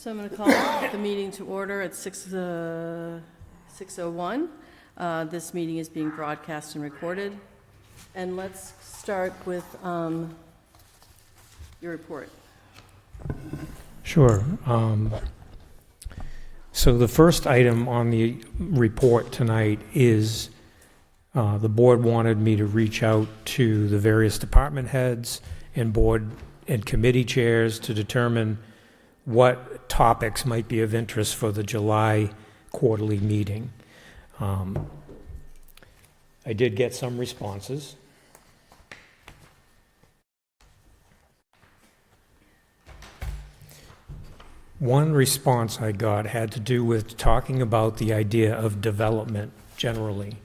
So I'm going to call the meeting to order at 6:01. This meeting is being broadcast and recorded. And let's start with your report. Sure. So the first item on the report tonight is the board wanted me to reach out to the various department heads and board and committee chairs to determine what topics might be of interest for the July quarterly meeting. I did get some responses. One response I got had to do with talking about the idea of development generally,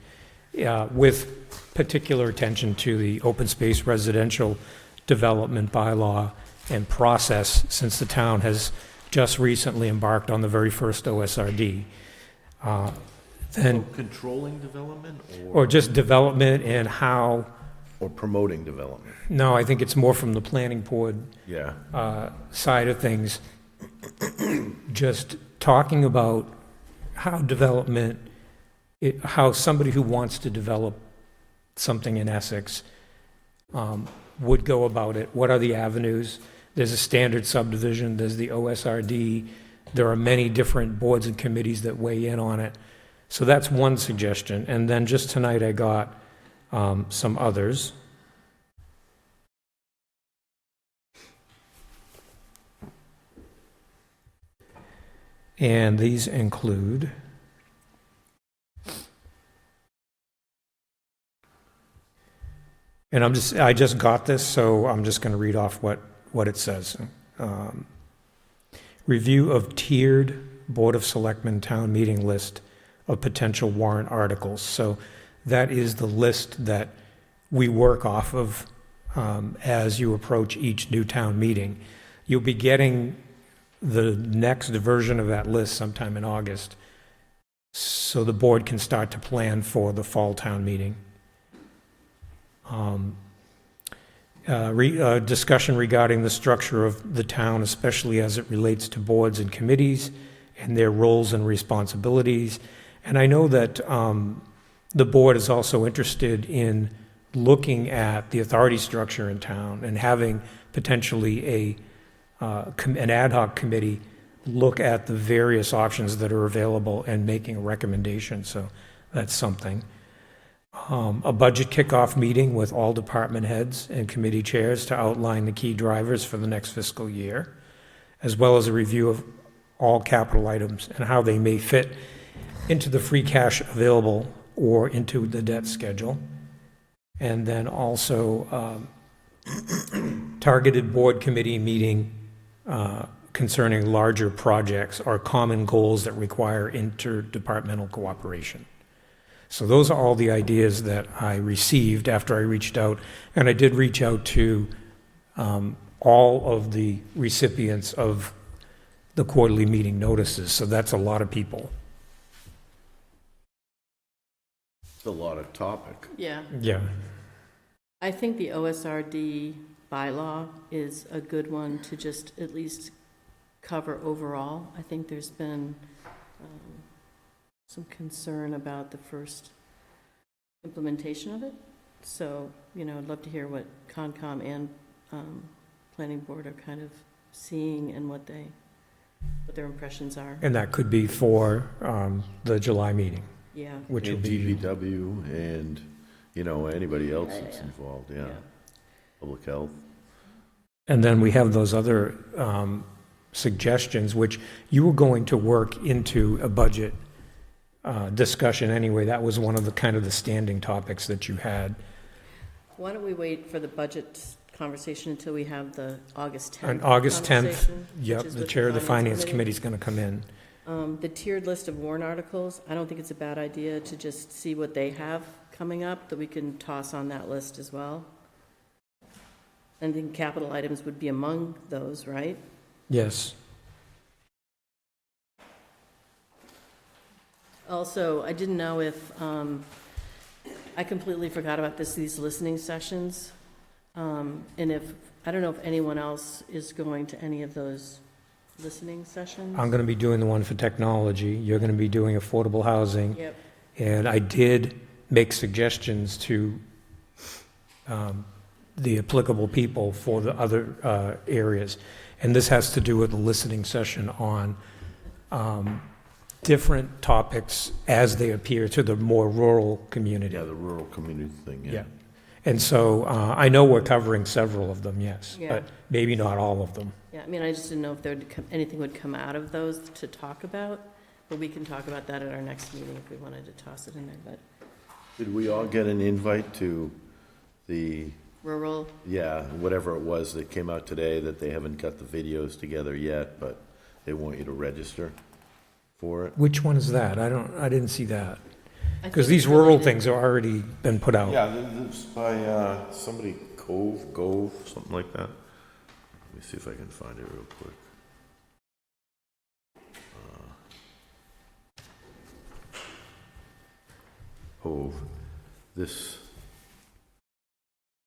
with particular attention to the open space residential development bylaw and process, since the town has just recently embarked on the very first OSRD. So controlling development Or just development and how, or promoting development? no, I think it's more from the planning board Yeah. side of things. Just talking about how development, how somebody who wants to develop something in Essex would go about it. What are the avenues? There's a standard subdivision, there's the OSRD. There are many different boards and committees that weigh in on it. So that's one suggestion. And then just tonight I got some others. And these include and I just got this, so I'm just going to read off what it says. Review of tiered Board of Selectmen town meeting list of potential warrant articles. So that is the list that we work off of as you approach each new town meeting. You'll be getting the next version of that list sometime in August, so the board can start to plan for the fall town meeting. Discussion regarding the structure of the town, especially as it relates to boards and committees and their roles and responsibilities. And I know that the board is also interested in looking at the authority structure in town and having potentially an ad hoc committee look at the various options that are available and making a recommendation. So that's something. A budget kickoff meeting with all department heads and committee chairs to outline the key drivers for the next fiscal year, as well as a review of all capital items and how they may fit into the free cash available or into the debt schedule. And then also targeted board committee meeting concerning larger projects or common goals that require interdepartmental cooperation. So those are all the ideas that I received after I reached out. And I did reach out to all of the recipients of the quarterly meeting notices. So that's a lot of people. It's a lot of topic. Yeah. Yeah. I think the OSRD bylaw is a good one to just at least cover overall. I think there's been some concern about the first implementation of it. So, I'd love to hear what Concom and Planning Board are kind of seeing and what their impressions are. And that could be for the July meeting. Yeah. Which will And be DPW and, anybody else that's involved, yeah. Public health. And then we have those other suggestions, which you were going to work into a budget discussion anyway. That was one of the standing topics that you had. Why don't we wait for the budget conversation until we have the August 10th On August 10th, conversation, yep, which is the with chair of the Finance Committee is going to come in. The tiered list of warrant articles, I don't think it's a bad idea to just see what they have coming up that we can toss on that list as well. And then capital items would be among those, right? Yes. Also, I didn't know if, I completely forgot about these listening sessions. And I don't know if anyone else is going to any of those listening sessions? I'm going to be doing the one for technology. You're going to be doing affordable housing. Yep. And I did make suggestions to the applicable people for the other areas. And this has to do with the listening session on different topics as they appear to the more rural community. Yeah, the rural community thing, Yeah. And so I know we're covering several of them, yes, Yeah. but maybe not all of them. Yeah, I mean, I just didn't know if there would anything would come out of those to talk about, but we can talk about that at our next meeting if we wanted to toss it in there, but Did we all get an invite to the, rural, whatever it was that came out today, that they haven't got the videos together yet, but they want you to register for it? Which one is that? I didn't see that. I Because think these it's rural related- things are already been put out. Yeah, this by somebody, Gove, something like that. Let me see if I can find it real quick. Hove, this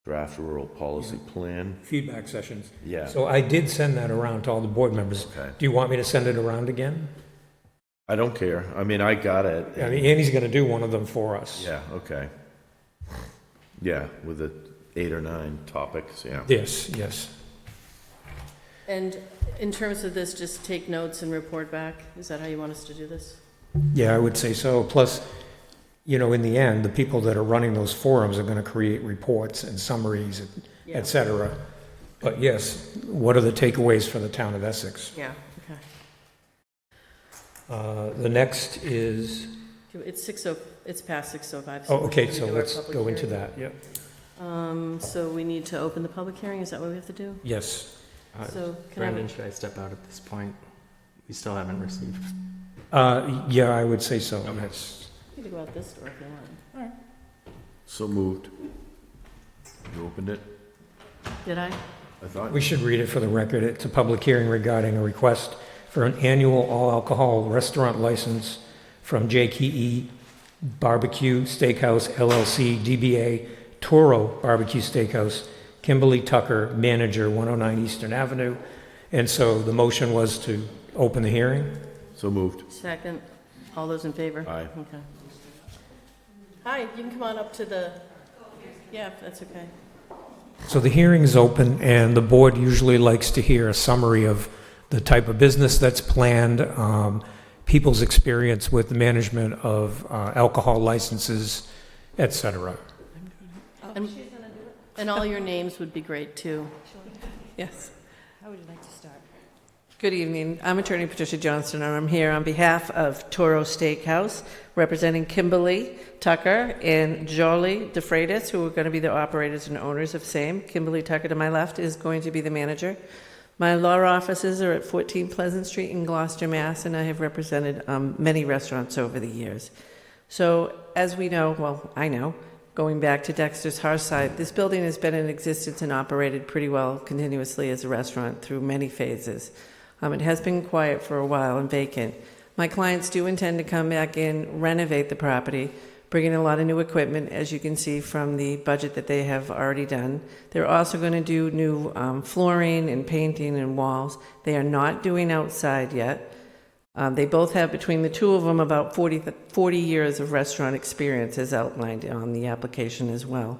draft rural policy plan, Feedback sessions. yeah, So I did send that around to all the board members. okay. Do you want me to send it around again? I don't care, I mean, I got it. I mean, Andy's going to do one of them for us. Yeah, okay. Yeah, with the 8 or 9 topics, yeah. Yes, yes. And in terms of this, just take notes and report back? Is that how you want us to do this? Yeah, I would say so. Plus, you know, in the end, the people that are running those forums are going to create reports and summaries, Yeah. et cetera. But yes, what are the takeaways for the town of Essex? Yeah, okay. The next is, It's it's past 6:05. oh, okay, we so do our let's public go into hearing. that, yep. So we need to open the public hearing, is that what we have to do? Yes. So can I have Brendan, should I step out at this point? We still haven't received. Yeah, I would say so, yes. you can go out this door if you want. So moved. You opened it, Did I? I thought? We should read it for the record. It's a public hearing regarding a request for an annual all-alcohol restaurant license from JKE Barbecue Steakhouse LLC, DBA Toro Barbecue Steakhouse, Kimberly Tucker, manager, 109 Eastern Avenue. And so the motion was to open the hearing. So moved. Second. All those in favor? Aye. Okay. Hi, you can come on up to the, yeah, that's okay. So the hearing is open, and the board usually likes to hear a summary of the type of business that's planned, people's experience with the management of alcohol licenses, et cetera. And all your names would be great, too. Yes. How would you like to start? Good evening. I'm Attorney Patricia Johnston, and I'm here on behalf of Toro Steakhouse, representing Kimberly Tucker and Jolie DeFreitas, who are going to be the operators and owners of same. Kimberly Tucker, to my left, is going to be the manager. My law offices are at 14 Pleasant Street in Gloucester, Mass., and I have represented many restaurants over the years. So, as we know, well, I know, going back to Dexter's Hearthside, this building has been in existence and operated pretty well continuously as a restaurant through many phases. It has been quiet for a while and vacant. My clients do intend to come back in, renovate the property, bring in a lot of new equipment, as you can see from the budget that they have already done. They're also going to do new flooring and painting and walls. They are not doing outside yet. They both have, between the two of them, about 40 years of restaurant experience, as outlined on the application as well.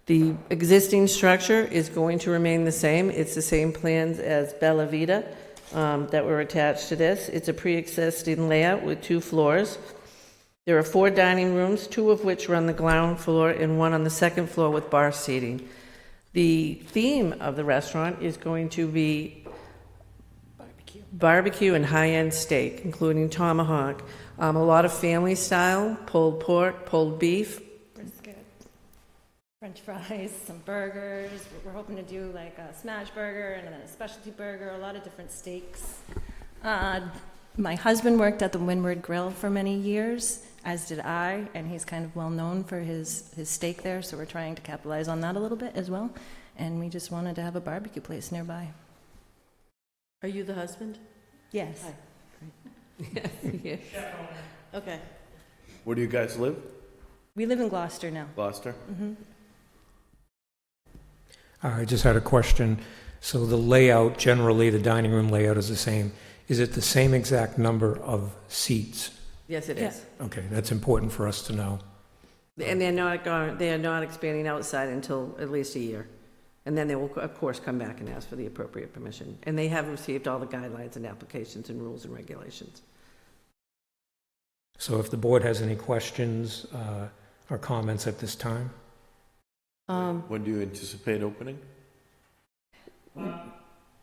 The existing structure is going to remain the same. It's the same plans as Bella Vita that were attached to this. It's a pre-existing layout with 2 floors. There are 4 dining rooms, 2 of which are on the ground floor and 1 on the second floor with bar seating. The theme of the restaurant is going to be barbecue and high-end steak, including tomahawk, a lot of family style, pulled pork, pulled beef. Brisket, French fries, some burgers. We're hoping to do like a smash burger and then a specialty burger, a lot of different steaks. My husband worked at the Windward Grill for many years, as did I, and he's kind of well known for his steak there, so we're trying to capitalize on that a little bit as well. And we just wanted to have a barbecue place nearby. Are you the husband? Yes. Hi. Yes. Okay. Where do you guys live? We live in Gloucester now. Gloucester? Mm-hmm. I just had a question. So the layout, generally, the dining room layout is the same. Is it the same exact number of seats? Yes, it Yeah. is. Okay, that's important for us to know. And they are not expanding outside until at least a year. And then they will, of course, come back and ask for the appropriate permission. And they have received all the guidelines and applications and rules and regulations. So if the board has any questions or comments at this time? When do you anticipate opening?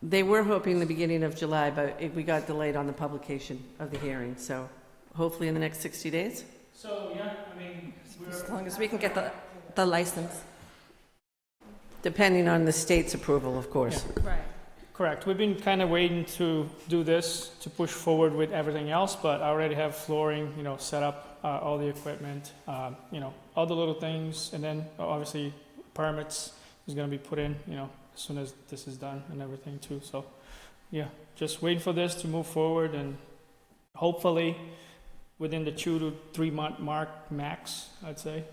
They were hoping the beginning of July, but we got delayed on the publication of the hearing, so hopefully in the next 60 days. So, yeah, I mean, As long as we can get the license. Depending on the state's approval, of course. Right. correct. We've been kind of waiting to do this, to push forward with everything else, but I already have flooring, set up, all the equipment, all the little things, and then obviously permits is going to be put in, as soon as this is done and everything too. So, yeah, just waiting for this to move forward, and hopefully within the 2 to 3 month mark max, I'd say.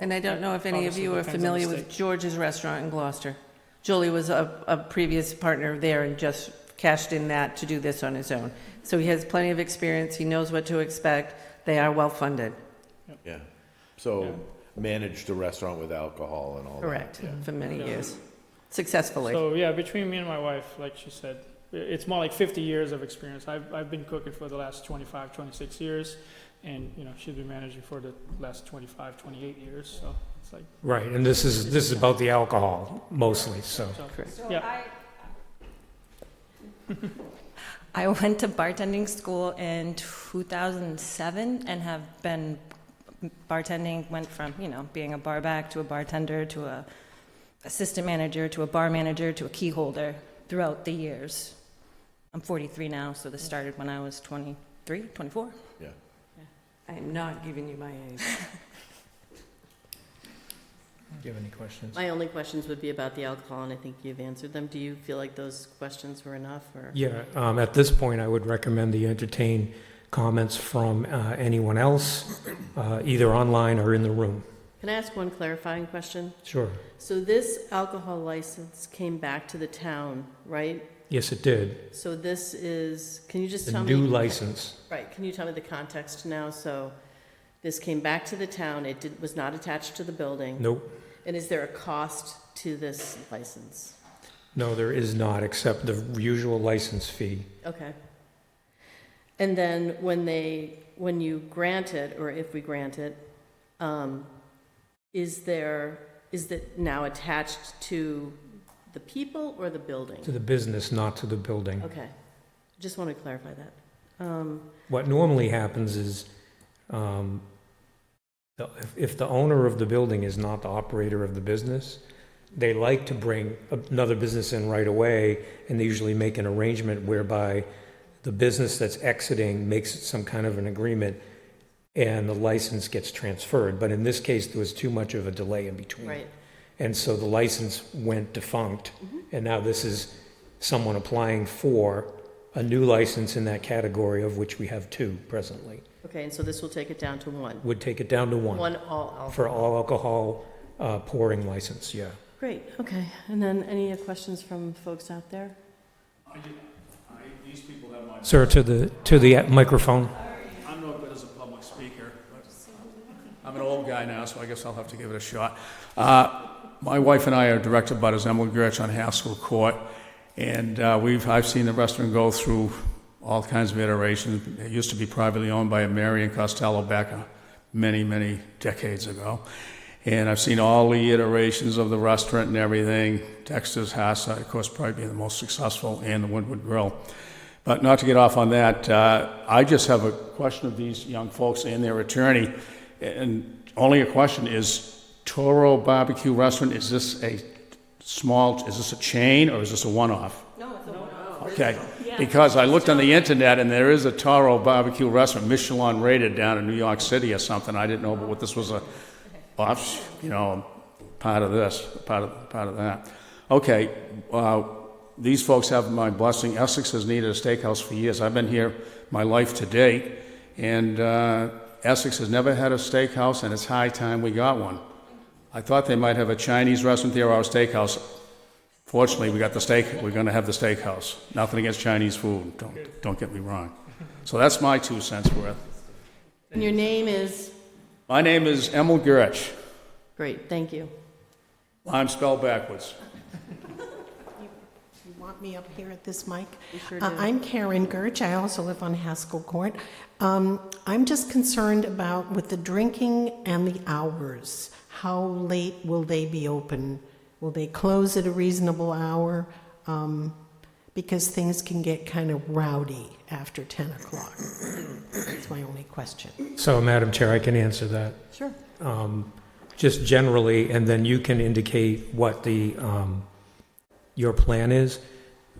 And I don't know if any of Obviously you are depends on the familiar with state. George's Restaurant in Gloucester. Julie was a previous partner there and just cashed in that to do this on his own. So he has plenty of experience, he knows what to expect, they are well-funded. Yeah. So managed a restaurant with alcohol and all that. Correct, Yeah. for many Yeah. years, successfully. So, yeah, between me and my wife, like she said, it's more like 50 years of experience. I've been cooking for the last 25, 26 years, and, she's been managing for the last 25, 28 years, so it's like, Right, and this is about the alcohol mostly, so. Correct. yeah. I went to bartending school in 2007 and have been bartending, went from, being a bar back to a bartender to a assistant manager to a bar manager to a key holder throughout the years. I'm 43 now, so this started when I was 23, 24. Yeah. I am not giving you my age. Do you have any questions? My only questions would be about the alcohol, and I think you've answered them. Do you feel like those questions were enough, or? Yeah, at this point, I would recommend that you entertain comments from anyone else, either online or in the room. Can I ask one clarifying question? Sure. So this alcohol license came back to the town, right? Yes, it did. So this is, can you just The tell me? new license. Right, can you tell me the context now? So this came back to the town, was not attached to the building? Nope. And is there a cost to this license? No, there is not, except the usual license fee. Okay. And then when you grant it, or if we grant it, is it now attached to the people or the building? To the business, not to the building. Okay, just want to clarify that. What normally happens is, if the owner of the building is not the operator of the business, they like to bring another business in right away, and they usually make an arrangement whereby the business that's exiting makes some kind of an agreement, and the license gets transferred. But in this case, there was too much of a delay in between. Right, And so the license went defunct, and now this is someone applying for a new license in that category, of which we have 2 presently. okay, and so this will take it down to 1? Would take it down to 1. One all alcohol? For all alcohol pouring license, yeah. Great, okay. And then any questions from folks out there? These people have my, Sir, to the microphone. I'm no good as a public speaker, but I'm an old guy now, so I guess I'll have to give it a shot. My wife and I are direct abutters, Emily Gertz on Haskell Court, and I've seen the restaurant go through all kinds of iterations. It used to be privately owned by a Marion Costello back many, many decades ago. And I've seen all the iterations of the restaurant and everything. Dexter's House, of course, probably being the most successful, and the Woodward Grill. But not to get off on that, I just have a question of these young folks and their attorney. And only a question is, Toro Barbecue Restaurant, is this a chain, or is this a one-off? No, it's a one-off. Okay, because I looked on the internet, and there is a Toro Barbecue Restaurant, Michelin rated, down in New York City or something. I didn't know what this was, part of this, part of that. Okay, these folks have my blessing. Essex has needed a steakhouse for years. I've been here my life to date, and Essex has never had a steakhouse, and it's high time we got one. I thought they might have a Chinese restaurant there or a steakhouse. Fortunately, we got the steak, we're gonna have the steakhouse. Nothing against Chinese food, don't get me wrong. So that's my 2 cents worth. And your name is? My name is Emil Gerich. Great, thank you. I'm spelled backwards. You want me up here at this mic? We sure do. I'm Karen Gerch. I also live on Haskell Court. I'm just concerned about with the drinking and the hours. How late will they be open? Will they close at a reasonable hour? Because things can get kind of rowdy after 10 o'clock. That's my only question. So, Madam Chair, I can answer that. Sure. Just generally, and then you can indicate what the, your plan is.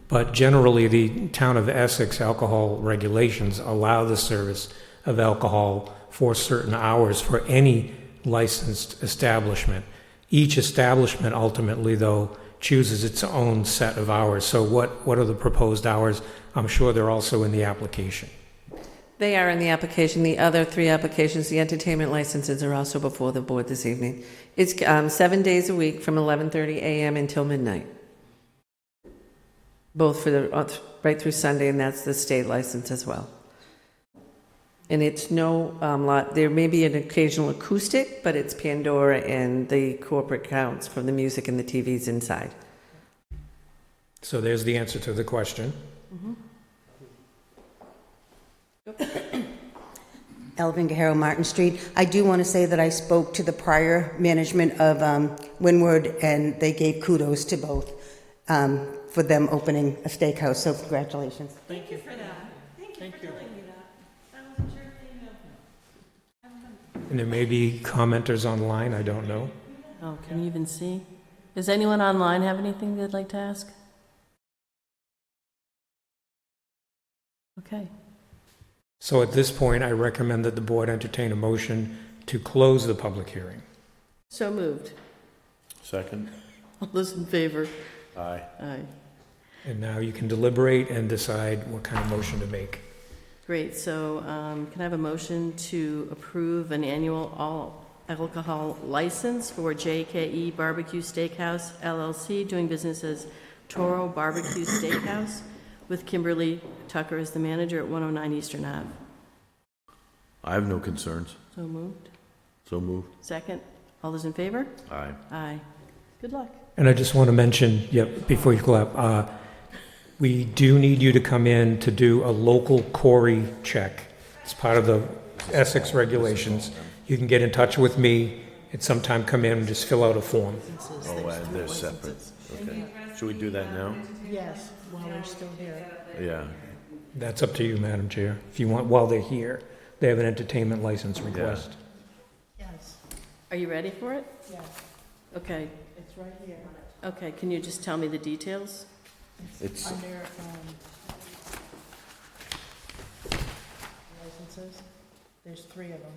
But generally, the town of Essex alcohol regulations allow the service of alcohol for certain hours for any licensed establishment. Each establishment ultimately, though, chooses its own set of hours. So what are the proposed hours? I'm sure they're also in the application. They are in the application. The other 3 applications, the entertainment licenses, are also before the board this evening. It's 7 days a week from 11:30 a.m. until midnight. Both for the, right through Sunday, and that's the state license as well. And it's no lot, there may be an occasional acoustic, but it's Pandora and the corporate counts from the music and the TVs inside. So there's the answer to the question. Elvin Guerrero, Martin Street. I do want to say that I spoke to the prior management of Windward, and they gave kudos to both for them opening a steakhouse, so congratulations. Thank you for that. Thank you for telling me that. That wasn't sure if And there may be commenters online, I don't know. Oh, can you even see? Does anyone online have anything they'd like to ask? Okay. So at this point, I recommend that the board entertain a motion to close the public hearing. So moved. Second? All those in favor? Aye. Aye. And now you can deliberate and decide what kind of motion to make. Great, so can I have a motion to approve an annual all alcohol license for JKE Barbecue Steakhouse LLC, doing business as Toro Barbecue Steakhouse, with Kimberly Tucker as the manager at 109 Eastern Ave. I have no concerns. So moved. So moved. Second. All those in favor? Aye. Aye. Good luck. And I just want to mention, before you clap, we do need you to come in to do a local Corey check. It's part of the Essex regulations. You can get in touch with me at some time, come in and just fill out a form. Oh, and they're separate. Okay. Should we do that now? Yes, while they're still here. Yeah. That's up to you, Madam Chair. If you want, while they're here, they have an entertainment license request. Yes, Are you ready for it? yes, Okay. it's right here. Okay, can you just tell me the details? It's, Under licenses, there's 3 of them.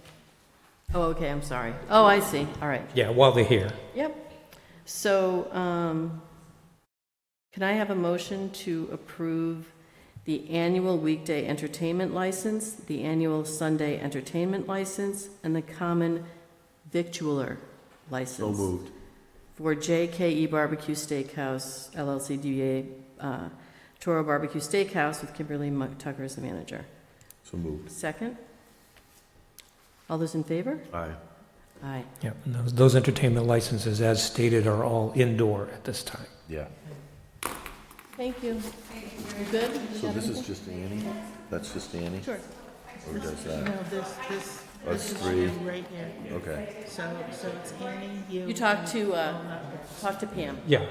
Oh, okay, I'm sorry. Oh, I see. All right. Yeah, while they're here. Yep. So, can I have a motion to approve the annual weekday entertainment license, the annual Sunday entertainment license, and the common victualler license? so moved. For JKE Barbecue Steakhouse, LLC DBA Toro Barbecue Steakhouse, with Kimberly Tucker as the manager. So moved. Second? All those in favor? Aye. Aye. Yeah, and those entertainment licenses, as stated, are all indoor at this time. Yeah. Thank you. You good? So this is just Annie? That's just Annie? Sure. Or does that? No, this That's is 3. right here. Okay. So it's Annie, you. You talk to Pam, Yeah.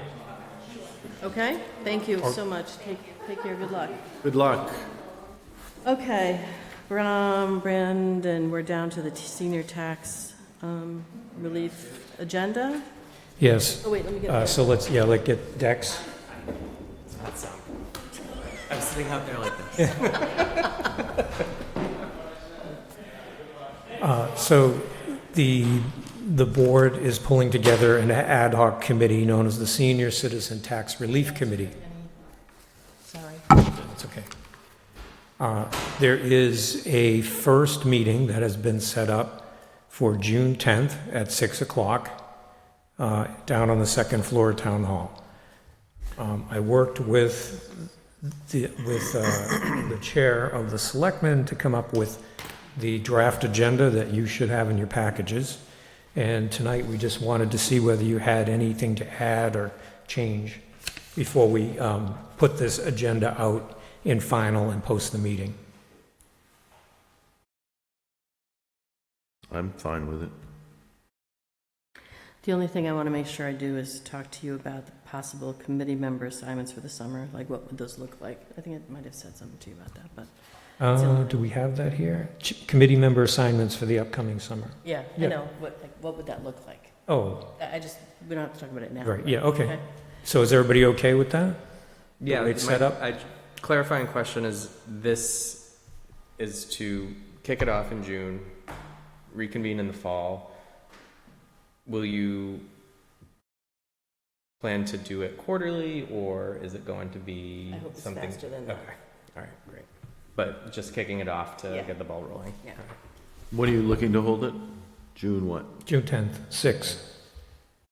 okay? Thank you so much. Take care, good luck. Good luck. Okay, Brandon, we're down to the senior tax relief agenda. Yes. Oh, wait, let me get So let's get Dex. I was sitting out there like this. So the board is pulling together an ad hoc committee known as the Senior Citizen Tax Relief Committee. Sorry. That's okay. There is a first meeting that has been set up for June 10th at 6 o'clock down on the second floor of Town Hall. I worked with the chair of the Selectmen to come up with the draft agenda that you should have in your packages. And tonight, we just wanted to see whether you had anything to add or change before we put this agenda out in final and post the meeting. I'm fine with it. The only thing I want to make sure I do is talk to you about the possible committee member assignments for the summer, like what would those look like? I think I might have said something to you about that, but. Do we have that here? Committee member assignments for the upcoming summer. Yeah, I Yeah. know, what would that look like? Oh, We don't have to talk about it now. right, yeah, okay. So is everybody okay with that? Yeah, way it's set up? Clarifying question is, this is to kick it off in June, reconvene in the fall. Will you plan to do it quarterly, or is it going to be I hope it's something? faster than that. Okay, all right, great. But just kicking it off to Yeah. get the ball rolling. Yeah. When are you looking to hold it? June what? June 10th, 6,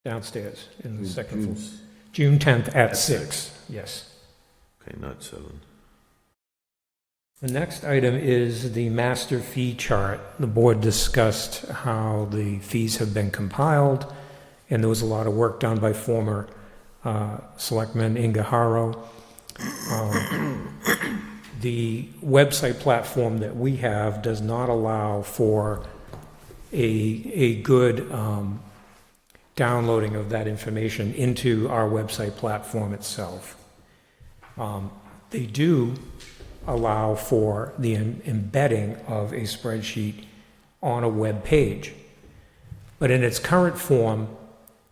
downstairs in the second floor. June's- June 10th at At 6, yes. Okay, not 7. The next item is the master fee chart. The board discussed how the fees have been compiled, and there was a lot of work done by former Selectman Inga Haro. The website platform that we have does not allow for a good downloading of that information into our website platform itself. They do allow for the embedding of a spreadsheet on a web page. But in its current form,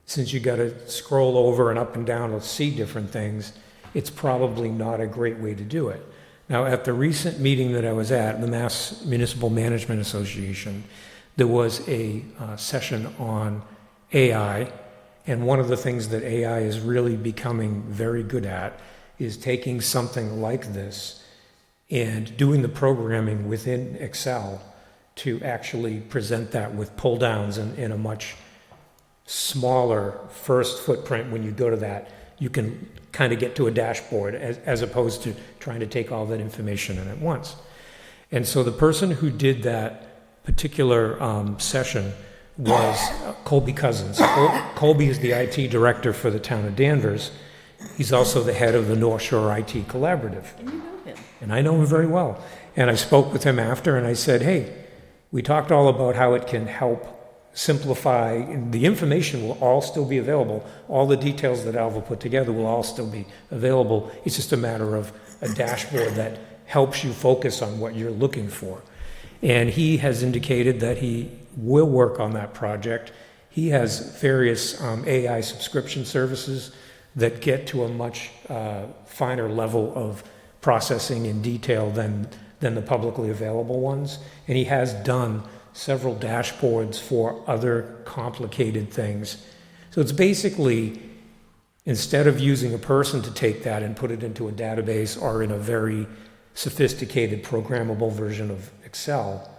since you got to scroll over and up and down to see different things, it's probably not a great way to do it. Now, at the recent meeting that I was at, the Mass Municipal Management Association, there was a session on AI, and one of the things that AI is really becoming very good at is taking something like this and doing the programming within Excel to actually present that with pull downs in a much smaller first footprint. When you go to that, you can kind of get to a dashboard as opposed to trying to take all that information in at once. And so the person who did that particular session was Colby Cousins. Colby is the IT director for the town of Danvers. He's also the head of the North Shore IT Collaborative. And you know him. And I know him very well. And I spoke with him after, and I said, hey, we talked all about how it can help simplify, and the information will all still be available. All the details that Alva put together will all still be available. It's just a matter of a dashboard that helps you focus on what you're looking for. And he has indicated that he will work on that project. He has various AI subscription services that get to a much finer level of processing and detail than the publicly available ones. And he has done several dashboards for other complicated things. So it's basically, instead of using a person to take that and put it into a database or in a very sophisticated programmable version of Excel,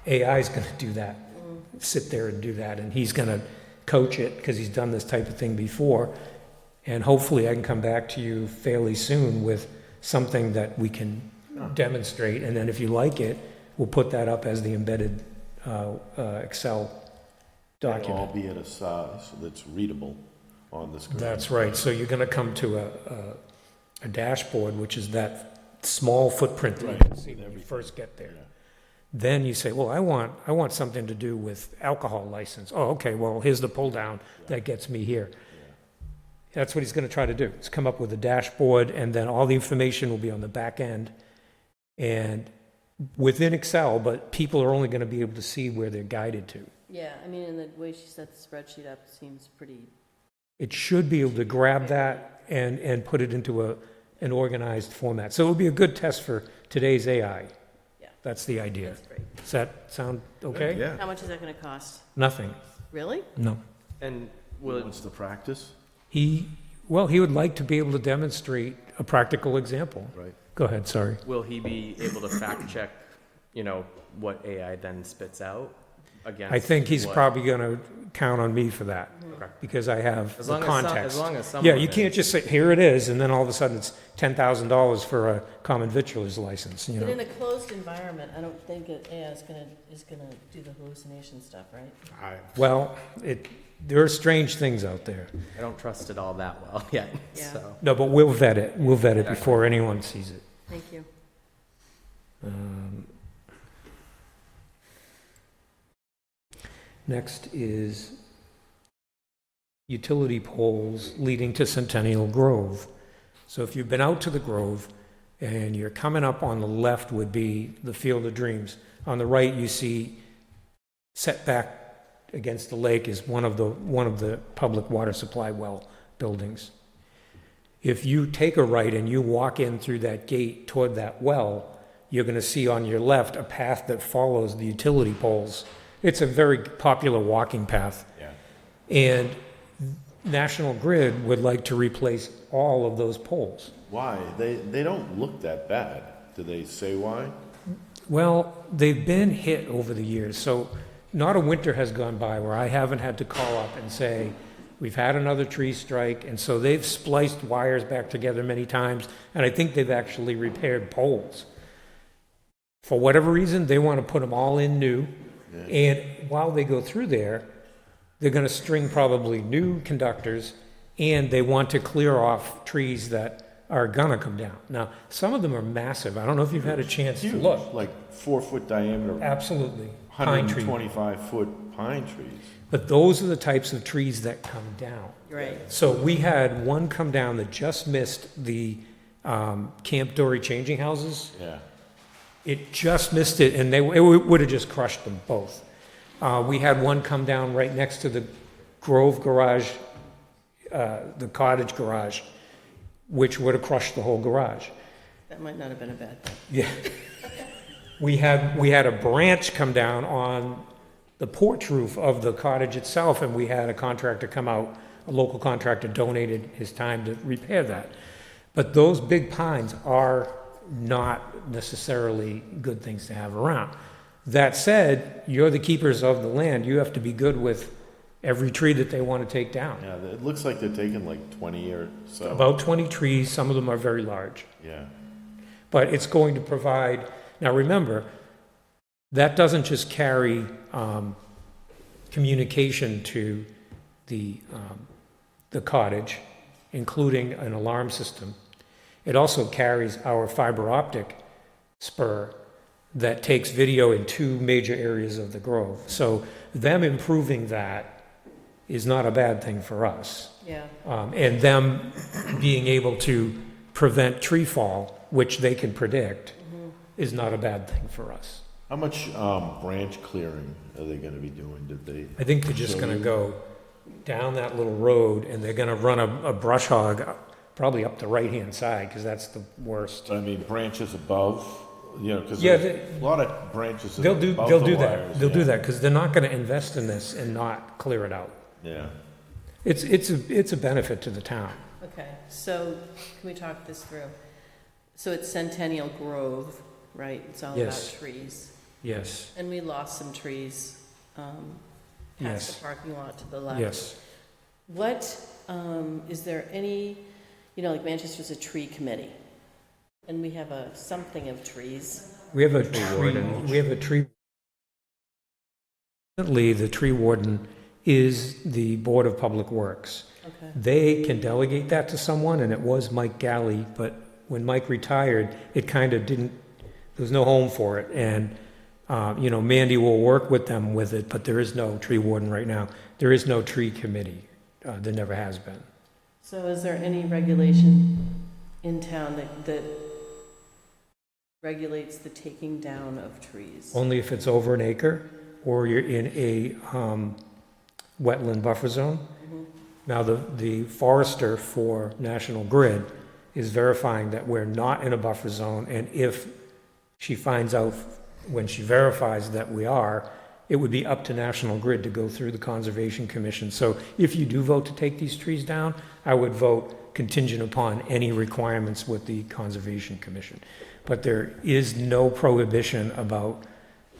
AI is going to do that, sit there and do that, and he's going to coach it because he's done this type of thing before. And hopefully I can come back to you fairly soon with something that we can demonstrate, and then if you like it, we'll put that up as the embedded Excel It'll all document. be at a size that's readable on the screen. That's right. So you're going to come to a dashboard, which is that small footprint that you can see when you first get there. Then you say, well, I want something to do with alcohol license. Oh, okay, well, here's the pull down that gets me here. That's what he's going to try to do. Is come up with a dashboard, and then all the information will be on the back end and within Excel, but people are only going to be able to see where they're guided to. Yeah, I mean, and the way she set the spreadsheet up seems pretty, It should be able to grab that and put it into an organized format. So it'll be a good test for today's AI. Yeah. That's the idea. that's great. Does that sound okay? Yeah. How much is that going to cost? Nothing. Really? No. And will it, What's the practice? He would like to be able to demonstrate a practical example. Right. Go ahead, sorry. will he be able to fact check, what AI then spits out? against. I think he's what- probably gonna count on me for that, Okay. because I have As the long as context. someone. Yeah, you can't just say, here it is, and then all of a sudden it's $10,000 for a common victualer's license, you But in know? a closed environment, I don't think AI is gonna do the hallucination stuff, right? Well, there are strange things out there. I don't trust it all that well yet, Yeah. so. No, but we'll vet it before anyone sees it. Thank you. Next is utility poles leading to Centennial Grove. So if you've been out to the Grove and you're coming up, on the left would be the Field of Dreams. On the right, you see setback against the lake is one of the public water supply well buildings. If you take a right and you walk in through that gate toward that well, you're going to see on your left a path that follows the utility poles. It's a very popular walking path. Yeah. And National Grid would like to replace all of those poles. Why? They don't look that bad. Do they say why? Well, they've been hit over the years, so not a winter has gone by where I haven't had to call up and say, we've had another tree strike, and so they've spliced wires back together many times, and I think they've actually repaired poles. For whatever reason, they want to put them all in new, and while they go through there, they're going to string probably new conductors, and they want to clear off trees that are going to come down. Now, some of them are massive. I don't know if you've had a chance to Huge, look. like 4-foot diameter, Absolutely. Pine tree. 125-foot pine trees. But those are the types of trees that come down. Right. So we had one come down that just missed the Camp Dory changing houses. Yeah. It just missed it, and it would have just crushed them both. We had one come down right next to the Grove garage, the cottage garage, which would have crushed the whole garage. That might not have been a bad thing. Yeah. We had a branch come down on the porch roof of the cottage itself, and we had a contractor come out, a local contractor donated his time to repair that. But those big pines are not necessarily good things to have around. That said, you're the keepers of the land. You have to be good with every tree that they want to take down. Yeah, it looks like they're taking like 20 or so. About 20 trees, some of them are very large. Yeah. But it's going to provide, now remember, that doesn't just carry communication to the cottage, including an alarm system. It also carries our fiber optic spur that takes video in 2 major areas of the Grove. So them improving that is not a bad thing for us. Yeah. And them being able to prevent tree fall, which they can predict, is not a bad thing for us. How much branch clearing are they going to be doing? Did they? I think they're just going to go down that little road, and they're going to run a brush hog probably up the right-hand side, because that's the worst. I mean, branches above, you know, because Yeah, a lot of branches They'll above do the that. wires, They'll do yeah. that, because they're not going to invest in this and not clear it out. Yeah. It's a benefit to the town. Okay, so can we talk this through? So it's Centennial Grove, right? It's all about Yes. trees. Yes, And we lost some trees past Yes. the parking lot to the left. yes. What, is there any, you know, like Manchester's a tree committee, and we have something of trees. We have a tree. Currently, the tree warden is the Board of Public Works. Okay, They can delegate that to someone, and it was Mike Galley, but when Mike retired, it kind of didn't, there was no home for it, and, you know, Mandy will work with them with it, but there is no tree warden right now. There is no tree committee. There never has been. so is there any regulation in town that regulates the taking down of trees? Only if it's over an acre, or you're in a wetland buffer zone. Mhm. Now, the forester for National Grid is verifying that we're not in a buffer zone, and if she finds out when she verifies that we are, it would be up to National Grid to go through the Conservation Commission. So if you do vote to take these trees down, I would vote contingent upon any requirements with the Conservation Commission. But there is no prohibition about,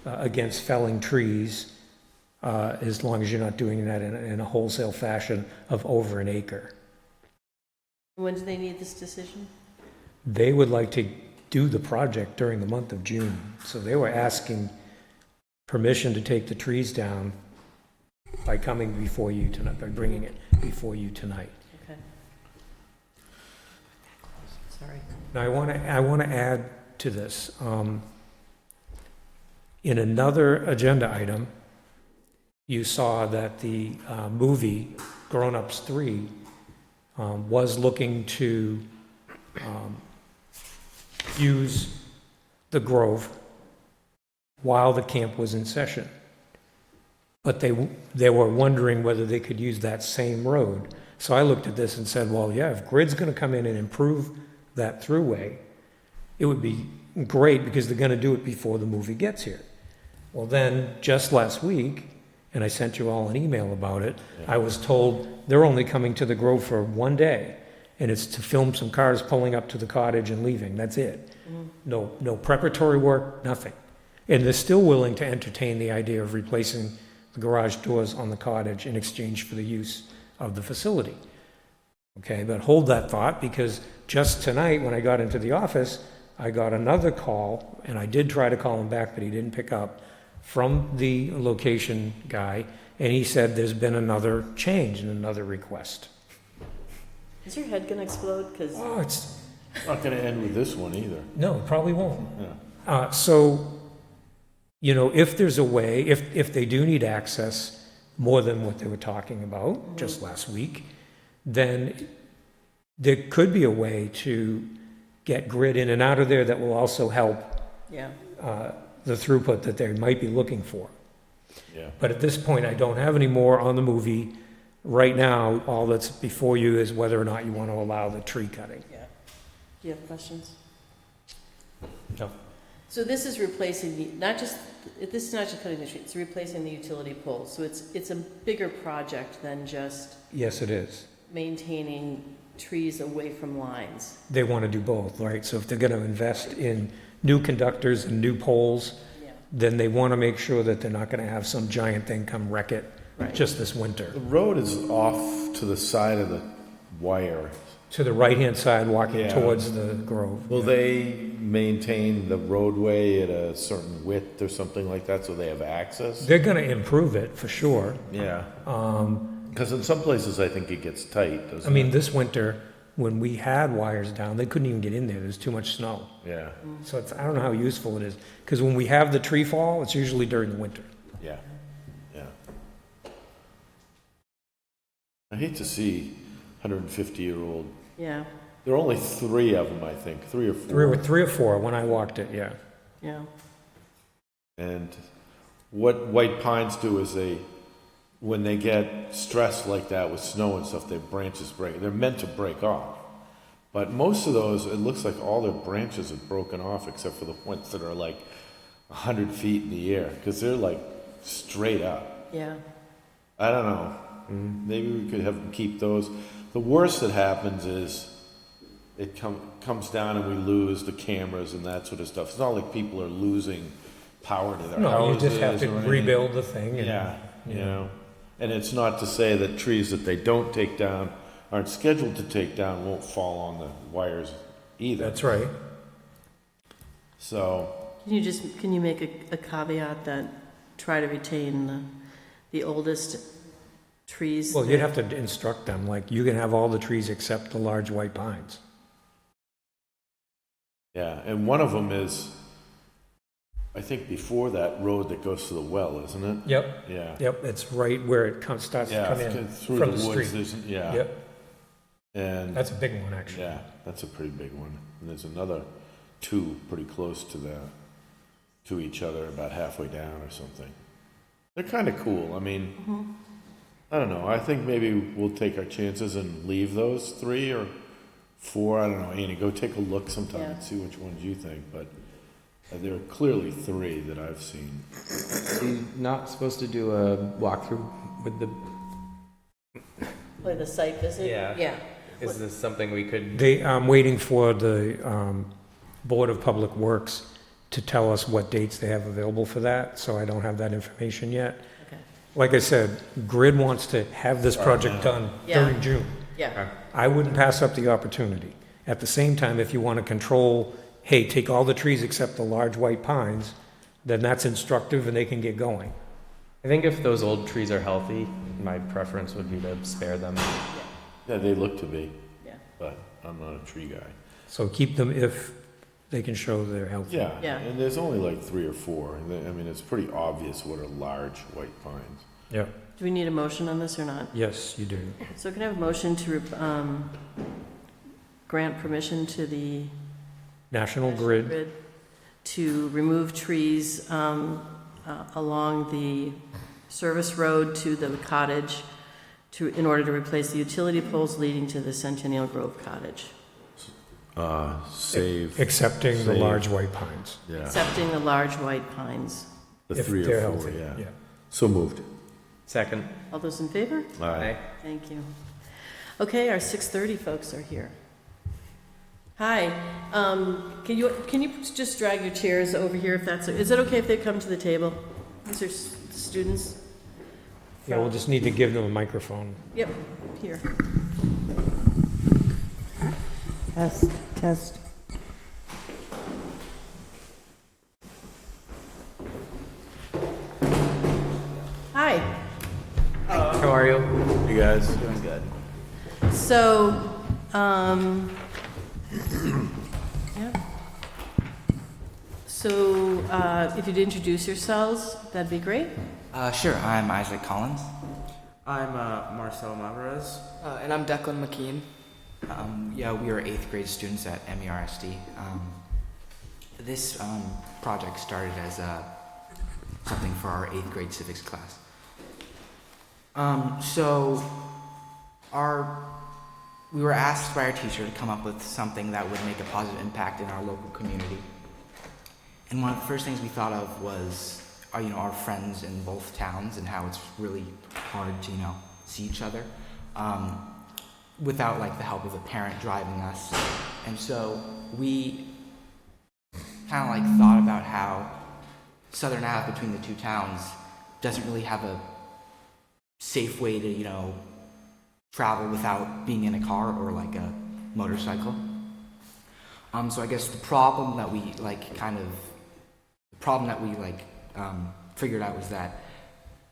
against felling trees as long as you're not doing that in a wholesale fashion of over an acre. When do they need this decision? They would like to do the project during the month of June, so they were asking permission to take the trees down by coming before you tonight, by bringing it before you tonight. Okay. Sorry. Now, I want to add to this. In another agenda item, you saw that the movie Grown Ups 3 was looking to use the Grove while the camp was in session. But they were wondering whether they could use that same road. So I looked at this and said, well, yeah, if Grid's going to come in and improve that throughway, it would be great because they're going to do it before the movie gets here. Well, then, just last week, and I sent you all an email about it, I was told they're only coming to the Grove for one day, and it's to film some cars pulling up to the cottage and leaving. That's it. No preparatory work, nothing. And they're still willing to entertain the idea of replacing the garage doors on the cottage in exchange for the use of the facility. Okay, but hold that thought, because just tonight when I got into the office, I got another call, and I did try to call him back, but he didn't pick up, from the location guy, and he said there's been another change and another request. Is your head gonna explode? Because Oh, it's, Not gonna end with this one either. no, it probably won't. Yeah. So, you know, if there's a way, if they do need access more than what they were talking about just last week, then there could be a way to get Grid in and out of there that will also help yeah, the throughput that they might be looking for. Yeah. But at this point, I don't have any more on the movie. Right now, all that's before you is whether or not you want to allow the tree cutting. yeah. Do you have questions? No. So this is replacing the, this is not just cutting the tree, it's replacing the utility poles. So it's a bigger project than just Yes, it is. maintaining trees away from lines. They want to do both, right? So if they're going to invest in new conductors and new poles, Yeah. then they want to make sure that they're not going to have some giant thing come wreck it Right. just this winter. The road is off to the side of the wire. To the right-hand side, walking Yeah. towards the Grove. Will Yeah. they maintain the roadway at a certain width or something like that so they have access? They're going to improve it, for sure. Yeah. Because in some places I think it gets tight, doesn't I mean, it? this winter, when we had wires down, they couldn't even get in there. There's too much snow. Yeah, So it's, I don't know how useful it is. Because when we have the tree fall, it's usually during the winter. yeah, yeah. I hate to see 150-year-old, Yeah, there are only 3 of them, I think, 3 or 4. Three or four when I walked it, yeah. yeah. And what white pines do is when they get stressed like that with snow and stuff, their branches break. They're meant to break off. But most of those, it looks like all their branches have broken off except for the ones that are like 100 feet in the air, because they're like straight up. Yeah, I don't know. Maybe we could have them keep those. The worst that happens is it comes down and we lose the cameras and that sort of stuff. It's not like people are losing power to their No, you houses just have to or anything. rebuild the thing. And, Yeah, you know. And it's not to say that trees that they don't take down, aren't scheduled to take down, won't fall on the wires either. That's right. So, can you make a caveat that try to retain the oldest trees? Well, you'd have to instruct them, like, you can have all the trees except the large white pines. yeah, and one of them is, I think before that road that goes to the well, isn't it? Yep, Yeah. yep, it's right where it starts to Yeah, come in through from the the woods, street. there's, yeah. Yep, And, that's a big one, actually. yeah, that's a pretty big one. And there's another 2 pretty close to to each other, about halfway down or something. They're kind of cool. I mean, I don't know. I think maybe we'll take our chances and leave those 3 or 4. I don't know. Annie, go take a look sometime Yeah. and see which ones you think. But there are clearly 3 that I've seen. Are you not supposed to do a walkthrough with the, Like the site visit? Yeah. Yeah. is this something we could, I'm waiting for the Board of Public Works to tell us what dates they have available for that, so I don't have that information yet. Okay. Like I said, Grid wants to have this project done Yeah. during June. Yeah, I wouldn't pass up the opportunity. At the same time, if you want to control, hey, take all the trees except the large white pines, then that's instructive and they can get going. I think if those old trees are healthy, my preference would be to spare them. Yeah, they look to be, yeah, but I'm not a tree guy. So keep them if they can show they're healthy. Yeah, Yeah. and there's only like 3 or 4, and I mean, it's pretty obvious what are large white pines. Yeah, do we need a motion on this or not? yes, you do. So can I have a motion to grant permission to the National Grid, to remove trees along the service road to the cottage in order to replace the utility poles leading to the Centennial Grove cottage, Save, accepting the Save. large white pines. yeah, accepting the large white pines. the if 3 they're or 4, healthy, yeah. So moved. Second. All those in favor? Aye. Thank you. Okay, our 6:30 folks are here. Hi, can you just drag your chairs over here if that's, is it okay if they come to the table? These are students. Yeah, we'll just need to give them a microphone. Yep, here. Test, test. Hi. How are you? You guys? Doing good. So, yeah. So, if you'd introduce yourselves, that'd be great. Sure, I'm Isaac Collins. I'm Marcel Mavarez. And I'm Declan McKean. Yeah, we are 8th grade students at MERSD. This project started as something for our 8th grade civics class. We were asked by our teacher to come up with something that would make a positive impact in our local community. And one of the first things we thought of was our friends in both towns and how it's really hard to, see each other without the help of a parent driving us. And so we kind of thought about how Southern Ave between the two towns doesn't really have a safe way to, travel without being in a car or a motorcycle. So I guess the problem that we figured out was that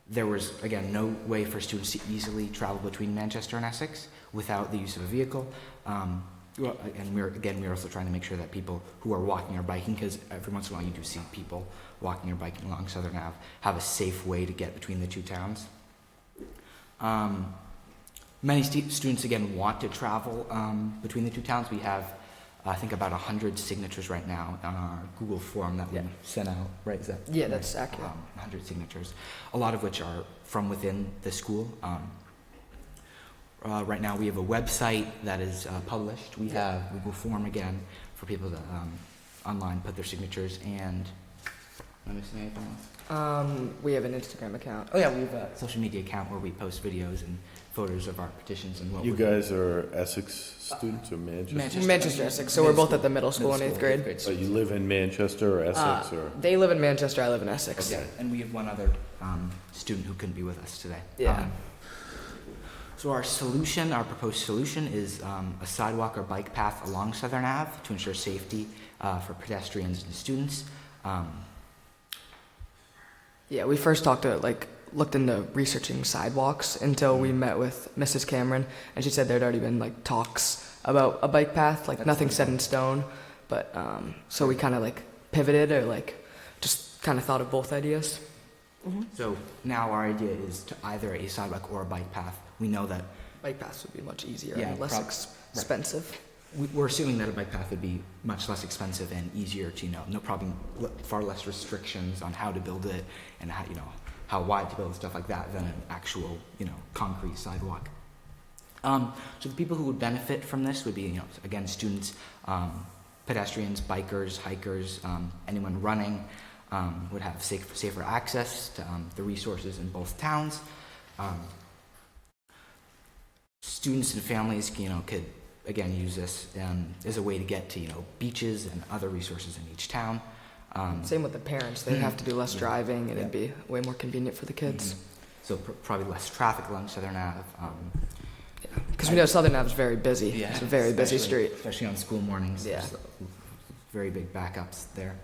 there was, again, no way for students to easily travel between Manchester and Essex without the use of a vehicle. And we're also trying to make sure that people who are walking or biking, because every once in a while you do see people walking or biking along Southern Ave, have a safe way to get between the two towns. Many students, again, want to travel between the two towns. We have, I think, about 100 signatures right now on our Google form that we sent out, right? Is that Yeah, that's accurate. 100 signatures, a lot of which are from within the school. Right now we have a website that is published. We have Google form again for people to online put their signatures, and am I missing anything else? We have an Instagram account. Oh yeah, we have a social media account where we post videos and photos of our petitions and what You we're doing. guys are Essex students or Manchester? Manchester, Essex. So we're both at the middle school in 8th grade. So you live in Manchester or Essex or? They live in Manchester. I live in Essex. Okay, and we have one other student who couldn't be with us today. Yeah. So our proposed solution is a sidewalk or bike path along Southern Ave to ensure safety for pedestrians and students. Yeah, we first looked into researching sidewalks until we met with Mrs. Cameron, and she said there'd already been talks about a bike path, nothing set in stone. But so we kind of pivoted or just kind of thought of both ideas. Mm-hmm. So now our idea is to either a sidewalk or a bike path. We know that Bike paths would be much easier Yeah, and less expensive. we're assuming that a bike path would be much less expensive and easier to, no problem, far less restrictions on how to build it and how wide to build and stuff like that than an actual, concrete sidewalk. So the people who would benefit from this would be, again, students, pedestrians, bikers, hikers, anyone running would have safer access to the resources in both towns. Students and families, could again use this as a way to get to beaches and other resources in each town. Same with the parents; they'd have to do less driving, and it'd be way more convenient for the kids. so probably less traffic along Southern Ave. Because we know Southern Ave is very busy. Yeah, It's a very busy street. especially on school mornings. Yeah. There's very big backups there.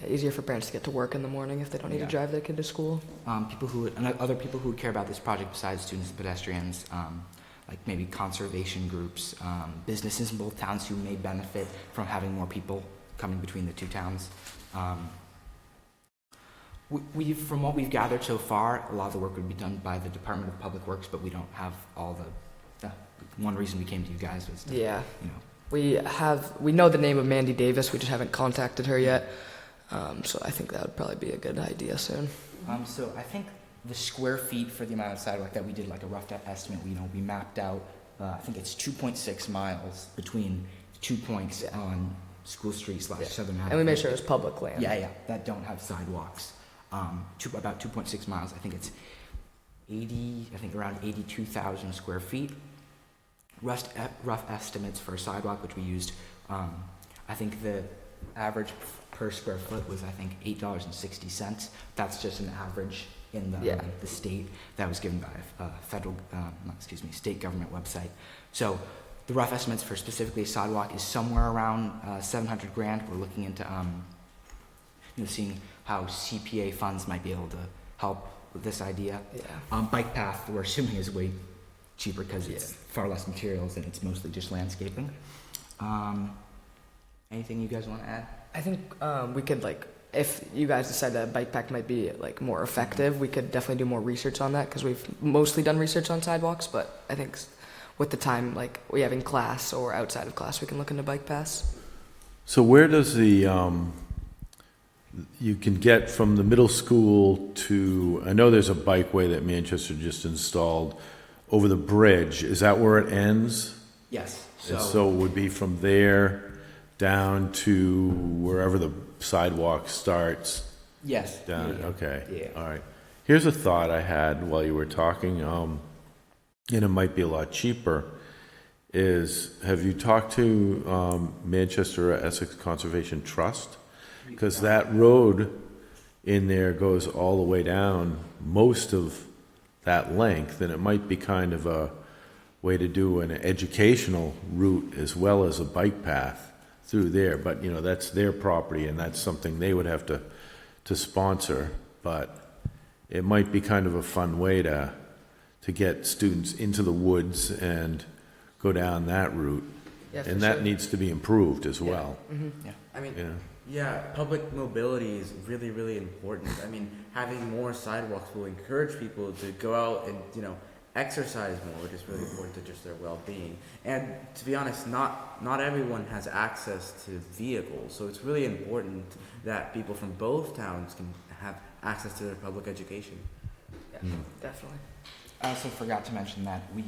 Yeah, easier for parents to get to work in the morning if they don't need Yeah. to drive their kid to school. Other people who would care about this project besides students and pedestrians, like maybe conservation groups, businesses in both towns who may benefit from having more people coming between the two towns. From what we've gathered so far, a lot of the work would be done by the Department of Public Works, but we don't have all the. One reason we came to you guys was to, Yeah. you know. We know the name of Mandy Davis, we just haven't contacted her yet. So I think that would probably be a good idea soon. So I think the square feet for the amount of sidewalk that we did, like a rough estimate, we mapped out, I think it's 2.6 miles between 2 points on School Street / Southern Avenue. And we made sure it was public land. Yeah, that don't have sidewalks. About 2.6 miles. I think it's around 82,000 square feet. Rough estimates for a sidewalk, which we used, I think the average per square foot was, I think, $8.60. That's just an average in the state. That was given by a state government website. So the rough estimates for specifically a sidewalk is somewhere around $700,000. We're looking into seeing how CPA funds might be able to help with this idea. Yeah. Bike path, we're assuming, is way cheaper because it's far less materials and it's mostly just landscaping. Anything you guys want to add? I think we could, if you guys decide that bike path might be more effective, we could definitely do more research on that, because we've mostly done research on sidewalks, but I think with the time we have in class or outside of class, we can look into bike paths. So where does you can get from the middle school to, I know there's a bikeway that Manchester just installed over the bridge. Is that where it ends? Yes. And so it would be from there down to wherever the sidewalk starts? Yes. Down, Yeah. okay. Yeah. All right. Here's a thought I had while you were talking, and it might be a lot cheaper, have you talked to Manchester or Essex Conservation Trust? Because that road in there goes all the way down most of that length, and it might be kind of a way to do an educational route as well as a bike path through there. But, that's their property, and that's something they would have to sponsor. But it might be kind of a fun way to get students into the woods and go down that route. Yeah, and that needs to be improved as well. Mm-hmm. Yeah. I mean, Yeah. yeah, public mobility is really, really important. I mean, having more sidewalks will encourage people to go out and, exercise more, which is really important to just their well-being. And to be honest, not everyone has access to vehicles, so it's really important that people from both towns can have access to their public education. Yeah, definitely. I also forgot to mention that we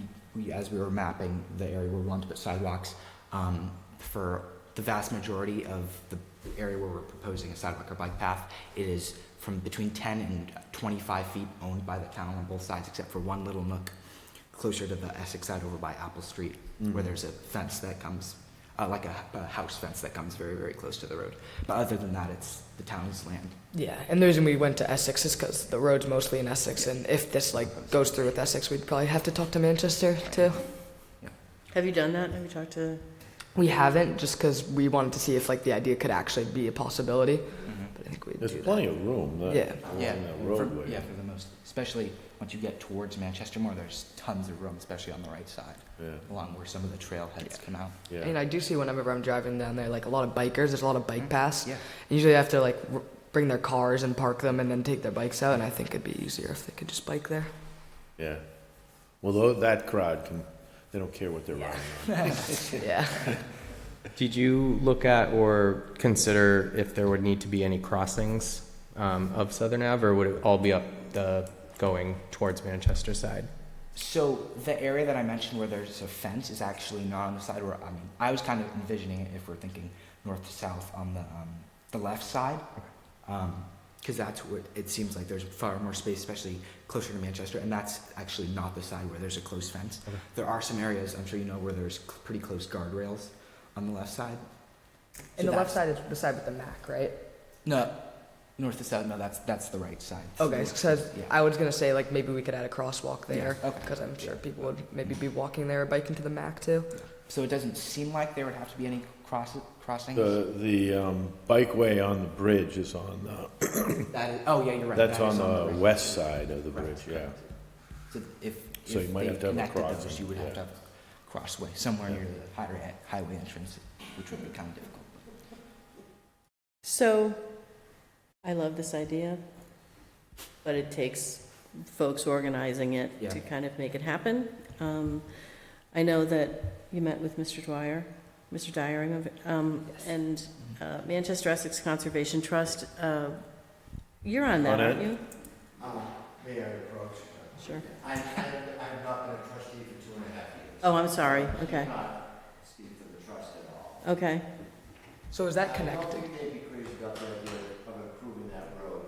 as we were mapping the area where we want to put sidewalks, for the vast majority of the area where we're proposing a sidewalk or bike path, it is from between 10 and 25 feet owned by the town on both sides, except for one little nook closer to the Essex side over by Apple Street, where there's a fence that comes, like a house fence that comes very, very close to the road. But other than that, it's the town's land. Yeah, and the reason we went to Essex is because the road's mostly in Essex, and if this goes through with Essex, we'd probably have to talk to Manchester too. Have you done that? Have you talked to? We haven't, just because we wanted to see if the idea could actually be a possibility. But I think we'd There's do plenty of room Yeah. along that roadway. For the most, especially once you get towards Manchester more, there's tons of room, especially on the right side, along where some of the trailheads come out. Yeah. And I do see whenever I'm driving down there, a lot of bikers. There's a lot of bike paths. Yeah. Usually they have to bring their cars and park them, and then take their bikes out. And I think it'd be easier if they could just bike there. Yeah. Well, that crowd they don't care what they're riding on. Yeah. Did you look at or consider if there would need to be any crossings of Southern Ave, or would it all be up the going towards Manchester side? So the area that I mentioned where there's a fence is actually not on the side where, I was kind of envisioning it if we're thinking north to south on the left side. Because that's where it seems like there's far more space, especially closer to Manchester, and that's actually not the side where there's a close fence. Okay. There are some areas, I'm sure you know, where there's pretty close guardrails on the left side. And the left side is the side with the Mac, right? No, North to south, no, that's the right side. Okay, so Yeah. I was gonna say like maybe we could add a crosswalk there, Yeah, okay. because I'm sure people would maybe be walking there or biking to the MAC too. So it doesn't seem like there would have to be any crossings? The bikeway on the bridge is on the, That is, oh, yeah, you're right. that's that is on the right. west side of the bridge, yeah. So So you might they have to have a connected those, crossing, you would have yeah. to have a crossway somewhere near the highway entrance, which would be kind of difficult. So, I love this idea, but it takes folks organizing it Yeah. to kind of make it happen. I know that you met with Mr. Dwyer, Mr. Dyer, and Manchester Essex Conservation Trust. You're on that, On it? aren't you? May I approach? Sure. I've not been a trustee for 2.5 years. Oh, I'm sorry, okay, I cannot speak for the trust at all. okay. So is that I connected? don't think they'd be crazy about the idea of improving that road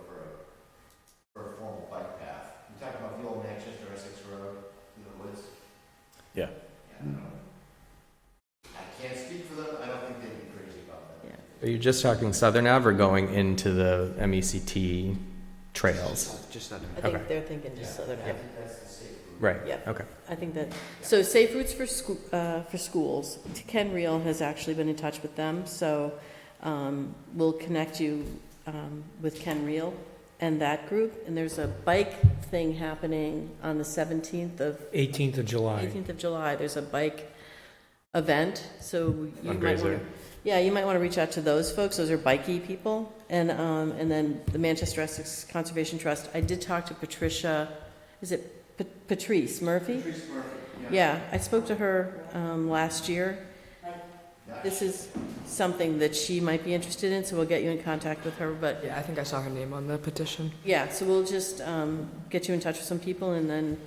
for a formal bike path. You're talking about the old Manchester Essex Road in the woods? Yeah. I can't speak for them, I don't think they'd be crazy about that. Are you just talking Southern Ave or going into the MECT trails? Just that. I think Okay. they're thinking just Southern Ave. That's the safe route. Right, Yeah. okay. I think that, so Safe Routes for schools, Ken Reel has actually been in touch with them, so we'll connect you with Ken Reel and that group, and there's a bike thing happening on the 17th of, 18th of July. 18th of July, there's a bike event, so you might Fundraiser. want to, yeah, you might want to reach out to those folks, those are bikey people, and then the Manchester Essex Conservation Trust, I did talk to Patricia, is it Patrice Murphy? Patrice Murphy, Yeah, I spoke to her last year. This is something that she might be interested in, so we'll get you in contact with her, but, Yeah, I think I saw her name on the petition. yeah, so we'll just get you in touch with some people, and then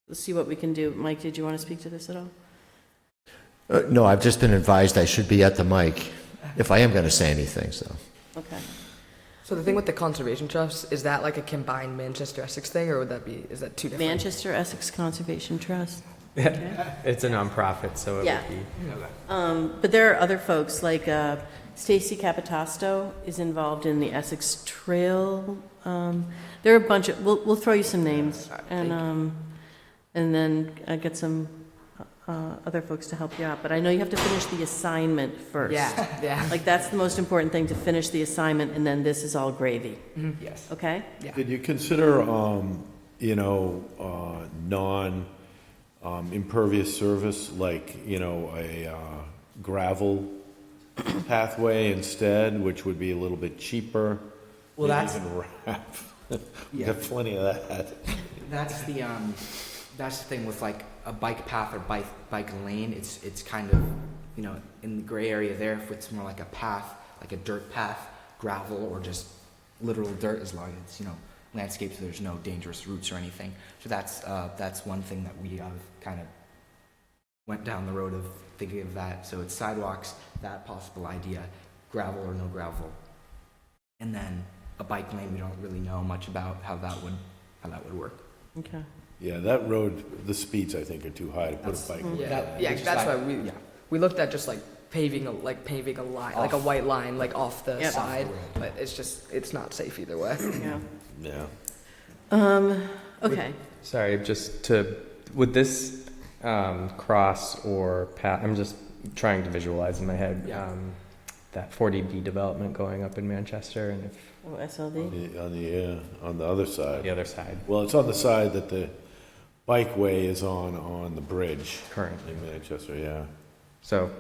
we'll see what we can do. Mike, did you want to speak to this at all? No, I've just been advised I should be at the mic if I am going to say anything, so. Okay. So the thing with the conservation trust, is that like a combined Manchester Essex thing, or is that two different? Manchester Essex Conservation Trust. It's a nonprofit, so it Yeah. would be. But there are other folks, like Stacy Capitasto is involved in the Essex Trail. There are a bunch of, we'll throw you some names, and then get some other folks to help you out. But I know you have to finish the assignment first. Yeah. Like, that's the most important thing, to finish the assignment, and then this is all gravy, Yes. okay? Could you consider, impervious surface, like, a gravel pathway instead, which would be a little bit cheaper? Well, Maybe that's- even wrap. We Yeah. got plenty of that. That's the thing with like a bike path or bike lane. It's kind of, in the gray area there. If it's more like a path, like a dirt path, gravel, or just literal dirt, as long as it's landscaped, so there's no dangerous routes or anything. So that's one thing that we kind of went down the road of thinking of that. So it's sidewalks, that possible idea, gravel or no gravel, and then a bike lane. We don't really know much about how that would work. Okay. Yeah, that road, the speeds, I think, are too high to put a bike. Yeah, that's why we looked at just like paving a line, like a white line, like off the Yep. side, but it's not safe either way. Yeah. Yeah. Okay. Sorry, would this cross or path, I'm just trying to visualize in my head, that 40B development going up in Manchester, and if Oh, SLD? On the other side. the other side Well, it's on the side that the bikeway is on the bridge currently. in Manchester, yeah. So,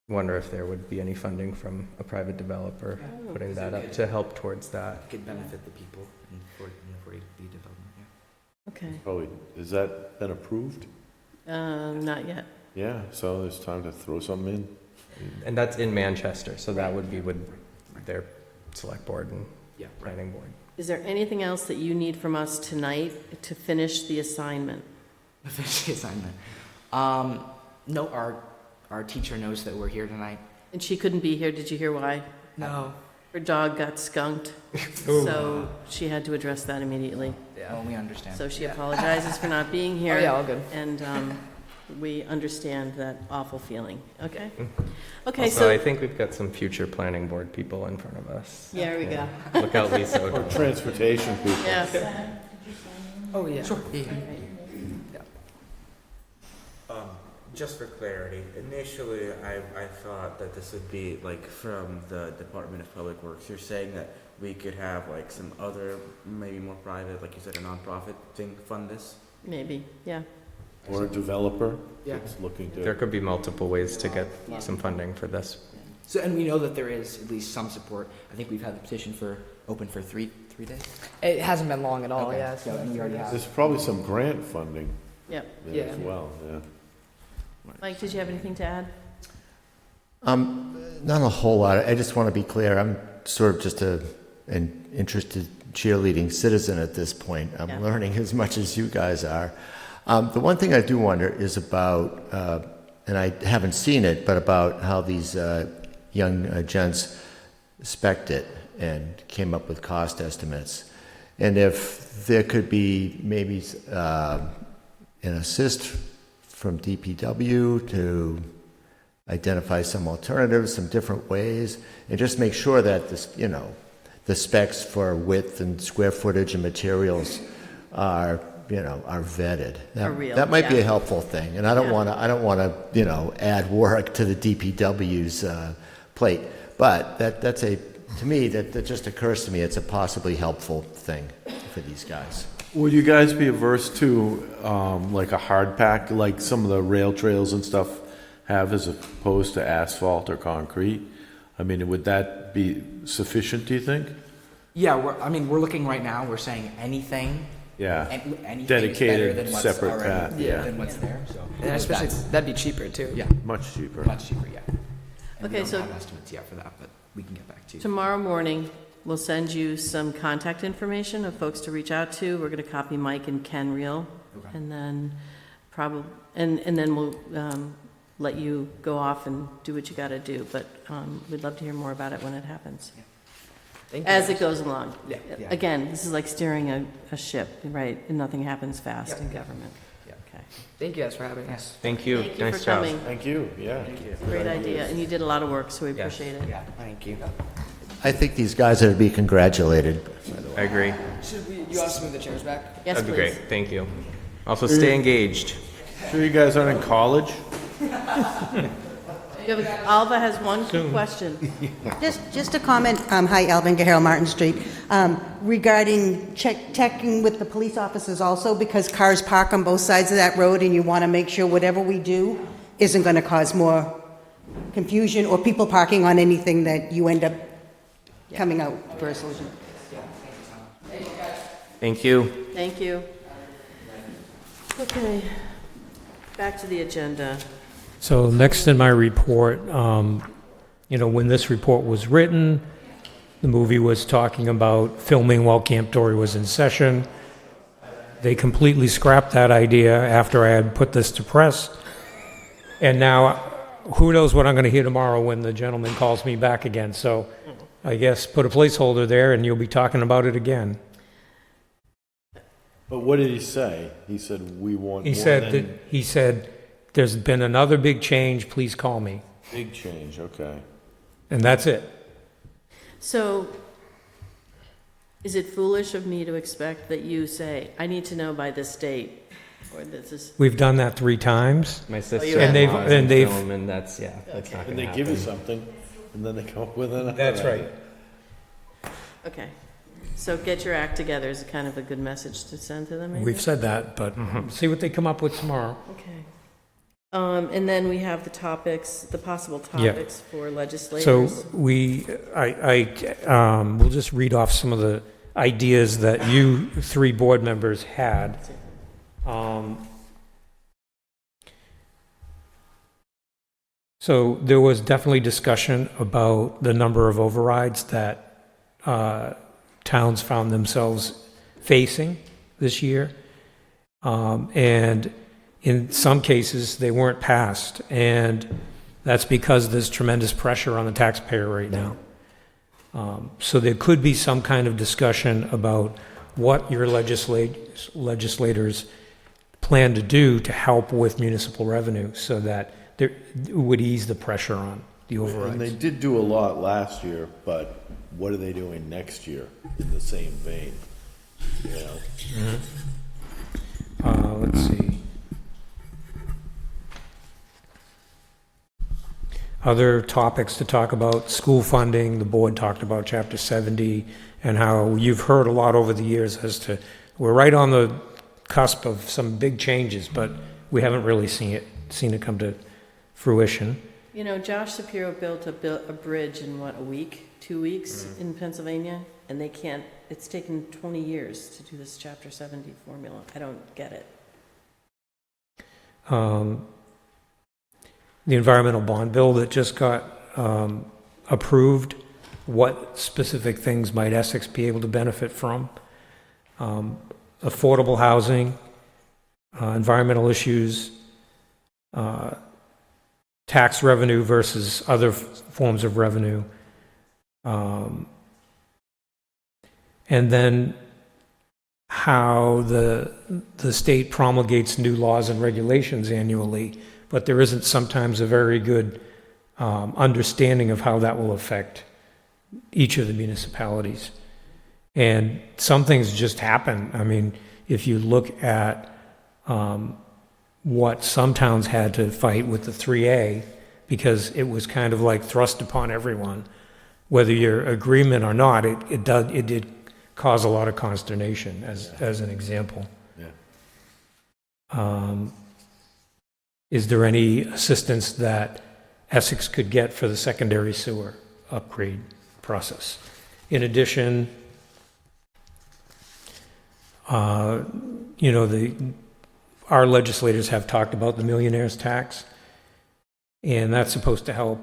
wonder if there would be any funding from a private developer putting that up to help towards that. It could benefit the people in the 40B development. Yeah. Okay. Probably, has that been approved? Not yet. Yeah, so there's time to throw something in. And that's in Manchester, so that would be with their select board and Yeah. planning board. Is there anything else that you need from us tonight to finish the assignment? Finish the assignment. No, our teacher knows that we're here tonight. And she couldn't be here, did you hear why? No. Her dog got skunked, so she had to address that immediately. Oh, we understand. So she apologizes for not being here. Oh, yeah, all good. And we understand that awful feeling, okay? Okay, Also, I so, think we've got some future planning board people in front of us. there we go. Look out, Lisa. Or transportation people. Yeah. Oh, yeah. Sure. Just for clarity, initially I thought that this would be like from the Department of Public Works. You're saying that we could have like some other, maybe more private, like you said, a nonprofit thing fund this? Maybe, yeah. Or a developer Yeah. that's looking There to. could be multiple ways to get some funding for this. So, and we know that there is at least some support. I think we've had the petition open for three days. It hasn't been long at all, Okay. yeah. So, and you already have. There's probably some grant funding Yep. there as well, yeah. Mike, did you have anything to add? Not a whole lot. I just want to be clear. I'm sort of just an interested cheerleading citizen at this point. I'm Yeah. learning as much as you guys are. The one thing I do wonder is about, and I haven't seen it, but about how these young gents spec'd it and came up with cost estimates. And if there could be maybe an assist from DPW to identify some alternatives, some different ways, and just make sure that this, the specs for width and square footage and materials are vetted. Are real, That might be yeah. a helpful thing. And I don't Yeah. want to, add work to the DPW's plate. But to me, that just occurs to me, it's a possibly helpful thing for these guys. Would you guys be averse to, like a hard pack, like some of the rail trails and stuff have as opposed to asphalt or concrete? I mean, would that be sufficient, do you think? Yeah, we're looking right now. We're saying anything. Yeah. Anything Dedicated, is better than what's separate already, path, yeah. than what's there. So And especially, that'd be cheaper too. yeah, Much cheaper. much cheaper. Yeah. And Okay, we don't so- have estimates yet for that, but we can get back to you. Tomorrow morning, we'll send you some contact information of folks to reach out to. We're going to copy Mike and Ken Reel, Okay. and then and then we'll let you go off and do what you got to do. But we'd love to hear more about it when it happens, Thank you, as guys. it goes along. Yeah, yeah. Again, this is like steering a ship, right? And nothing happens fast in government. Yeah. Okay. Thank you guys for having us. Thank you. Thank you Nice for job. coming. Thank you, yeah. Great idea, and you did a lot of work, so we Yes. appreciate it. Yeah, thank you. I think these guys are to be congratulated. I agree. Should you also move the chairs back? Yes, That'd be please. great. Thank you. Also, stay engaged. Sure you guys aren't in college? Alva has one quick question. Just a comment, hi, Alvin Gaharo, Martin Street, regarding checking with the police officers also, because cars park on both sides of that road, and you want to make sure whatever we do isn't going to cause more confusion or people parking on anything that you end up coming out for a solution. Thank you. Thank you. Okay, back to the agenda. So next in my report, when this report was written, the movie was talking about filming while Camp Dory was in session. They completely scrapped that idea after I had put this to press. And now, who knows what I'm going to hear tomorrow when the gentleman calls me back again. So I guess put a placeholder there and you'll be talking about it again. But what did he say? He said, we want He more said, than he said, there's been another big change, please call me. big change, okay. And that's it. So, is it foolish of me to expect that you say, I need to know by this date, or this is, We've done that 3 times. My you sister have- And they've- and and they've- film, and that's not And gonna they give you happen. something, and then they come up with another. That's right. okay. So get your act together is kind of a good message to send to them, maybe? We've said that, but see what they come up with tomorrow. Okay. And then we have the topics, the possible Yeah. topics for legislators. So we'll just read off some of the ideas that you 3 board members had. So there was definitely discussion about the number of overrides that towns found themselves facing this year. And in some cases, they weren't passed. And that's because there's tremendous pressure on the taxpayer right now. So there could be some kind of discussion about what your legislators plan to do to help with municipal revenue so that it would ease the pressure on the overrides. And they did do a lot last year, but what are they doing next year in the same vein? You know? Let's see. Other topics to talk about, school funding, the board talked about Chapter 70, and how you've heard a lot over the years as to, we're right on the cusp of some big changes, but we haven't really seen it come to fruition. You know, Josh Shapiro built a bridge in what, a week, 2 weeks in Pennsylvania, and they can't, it's taken 20 years to do this Chapter 70 formula. I don't get it. The environmental bond bill that just got approved, what specific things might Essex be able to benefit from? Affordable housing, environmental issues, tax revenue versus other forms of revenue, and then how the state promulgates new laws and regulations annually, but there isn't sometimes a very good understanding of how that will affect each of the municipalities. And some things just happen. I mean, if you look at what some towns had to fight with the 3A, because it was kind of like thrust upon everyone, whether you're agreement or not, it did cause a lot of consternation, as an example. Yeah. Is there any assistance that Essex could get for the secondary sewer upgrade process? In addition, you know, our legislators have talked about the millionaire's tax, and that's supposed to help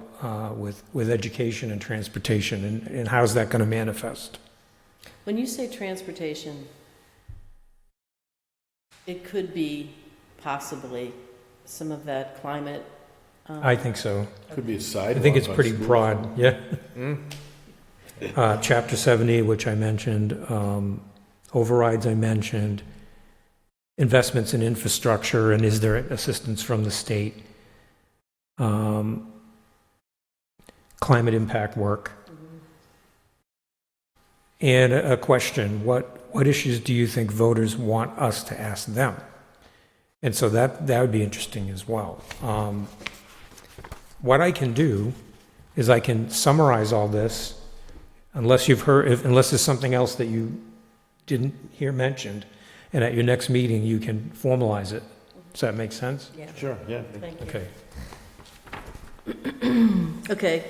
with education and transportation, and how's that going to manifest? When you say transportation, it could be possibly some of that climate. I think so. Could be a sidewalk. I think it's on pretty school. broad, yeah. Chapter 70, which I mentioned, overrides I mentioned, investments in infrastructure, and is there assistance from the state? Climate impact work. And a question, what issues do you think voters want us to ask them? And so that would be interesting as well. What I can do is I can summarize all this, unless there's something else that you didn't hear mentioned, and at your next meeting you can formalize it. Does that make sense? Yeah. Sure, yeah. Thank you. Okay. Okay,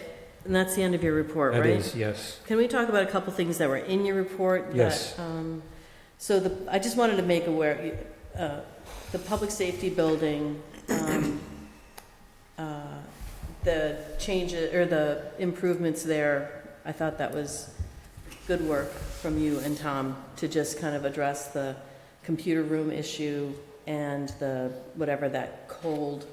and that's the end of your report, right? That is, yes. Can we talk about a couple things that were in your report? Yes. I just wanted to make aware, the public safety building, the changes, or the improvements there, I thought that was good work from you and Tom to just kind of address the computer room issue and the, whatever, that cold.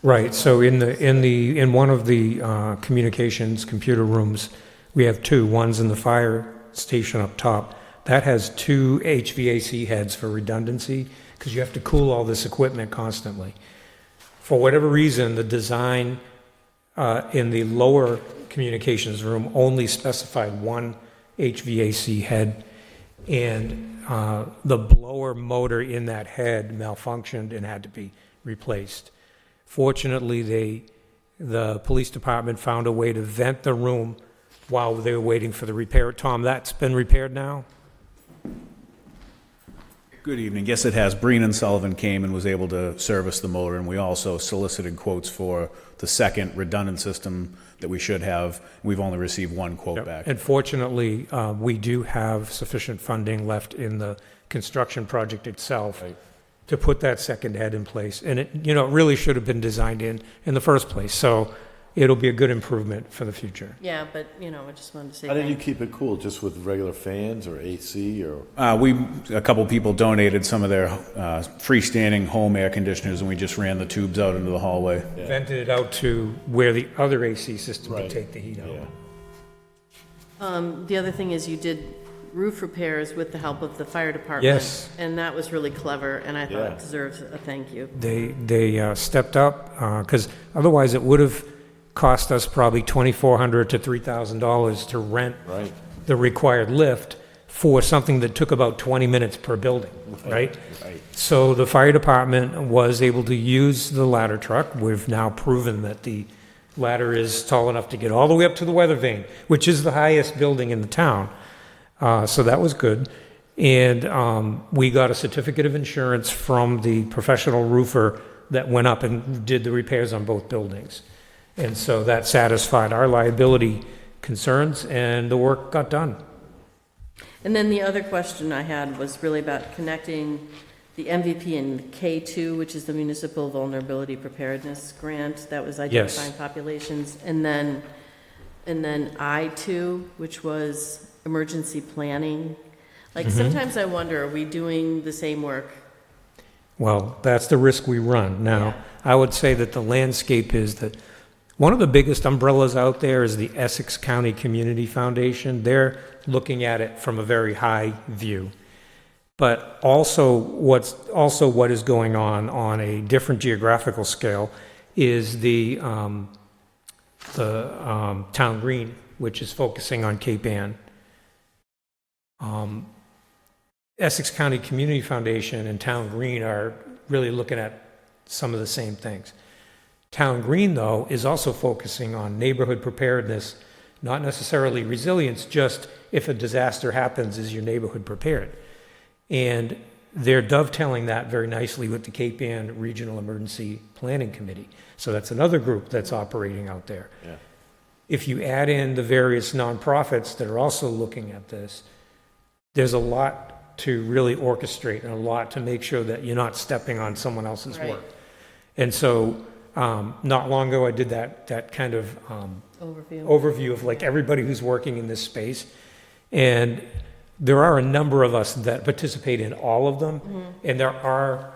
Right, so in one of the communications computer rooms, we have two. One's in the fire station up top. That has two HVAC heads for redundancy, because you have to cool all this equipment constantly. For whatever reason, the design in the lower communications room only specified one HVAC head, and the blower motor in that head malfunctioned and had to be replaced. Fortunately, the police department found a way to vent the room while they were waiting for the repair. Tom, that's been repaired now? Good evening. Yes, it has. Breen and Sullivan came and was able to service the motor, and we also solicited quotes for the second redundant system that we should have. We've only received one quote back. And fortunately, we do have sufficient funding left in the construction project itself to put that second head in place. And it really should have been designed in the first place. So it'll be a good improvement for the future. Yeah, but, I just wanted to say. How did you keep it cool? Just with regular fans or AC or? A couple people donated some of their freestanding home air conditioners, and we just ran the tubes out into the hallway. Yeah. Vented it out to where the other AC system would take the heat out. Yeah. The other thing is you did roof repairs with the help of the fire department. Yes. And that was really clever, and I thought Yeah. it deserves a thank you. They stepped up, because otherwise it would have cost us probably $2,400 to $3,000 to rent Right. the required lift for something that took about 20 minutes per building, right? Right. So the fire department was able to use the ladder truck. We've now proven that the ladder is tall enough to get all the way up to the weather vane, which is the highest building in the town. So that was good. And we got a certificate of insurance from the professional roofer that went up and did the repairs on both buildings. And so that satisfied our liability concerns, and the work got done. And then the other question I had was really about connecting the MVP and K2, which is the Municipal Vulnerability Preparedness Grant, that was identifying populations, and then I2, which was emergency planning. Like, sometimes I wonder, are we doing the same work? Well, that's the risk we run. Now, I would say that the landscape is that one of the biggest umbrellas out there is the Essex County Community Foundation. They're looking at it from a very high view. But also what is going on a different geographical scale is the Town Green, which is focusing on Cape Ann. Essex County Community Foundation and Town Green are really looking at some of the same things. Town Green, though, is also focusing on neighborhood preparedness, not necessarily resilience, just if a disaster happens, is your neighborhood prepared? And they're dovetailing that very nicely with the Cape Ann Regional Emergency Planning Committee. So that's another group that's operating out there. Yeah. If you add in the various nonprofits that are also looking at this, there's a lot to really orchestrate and a lot to make sure that you're not stepping on someone else's Right. work. And so, not long ago, I did that kind of overview of like everybody who's working in this space. And there are a number of us that participate in all of them. And there are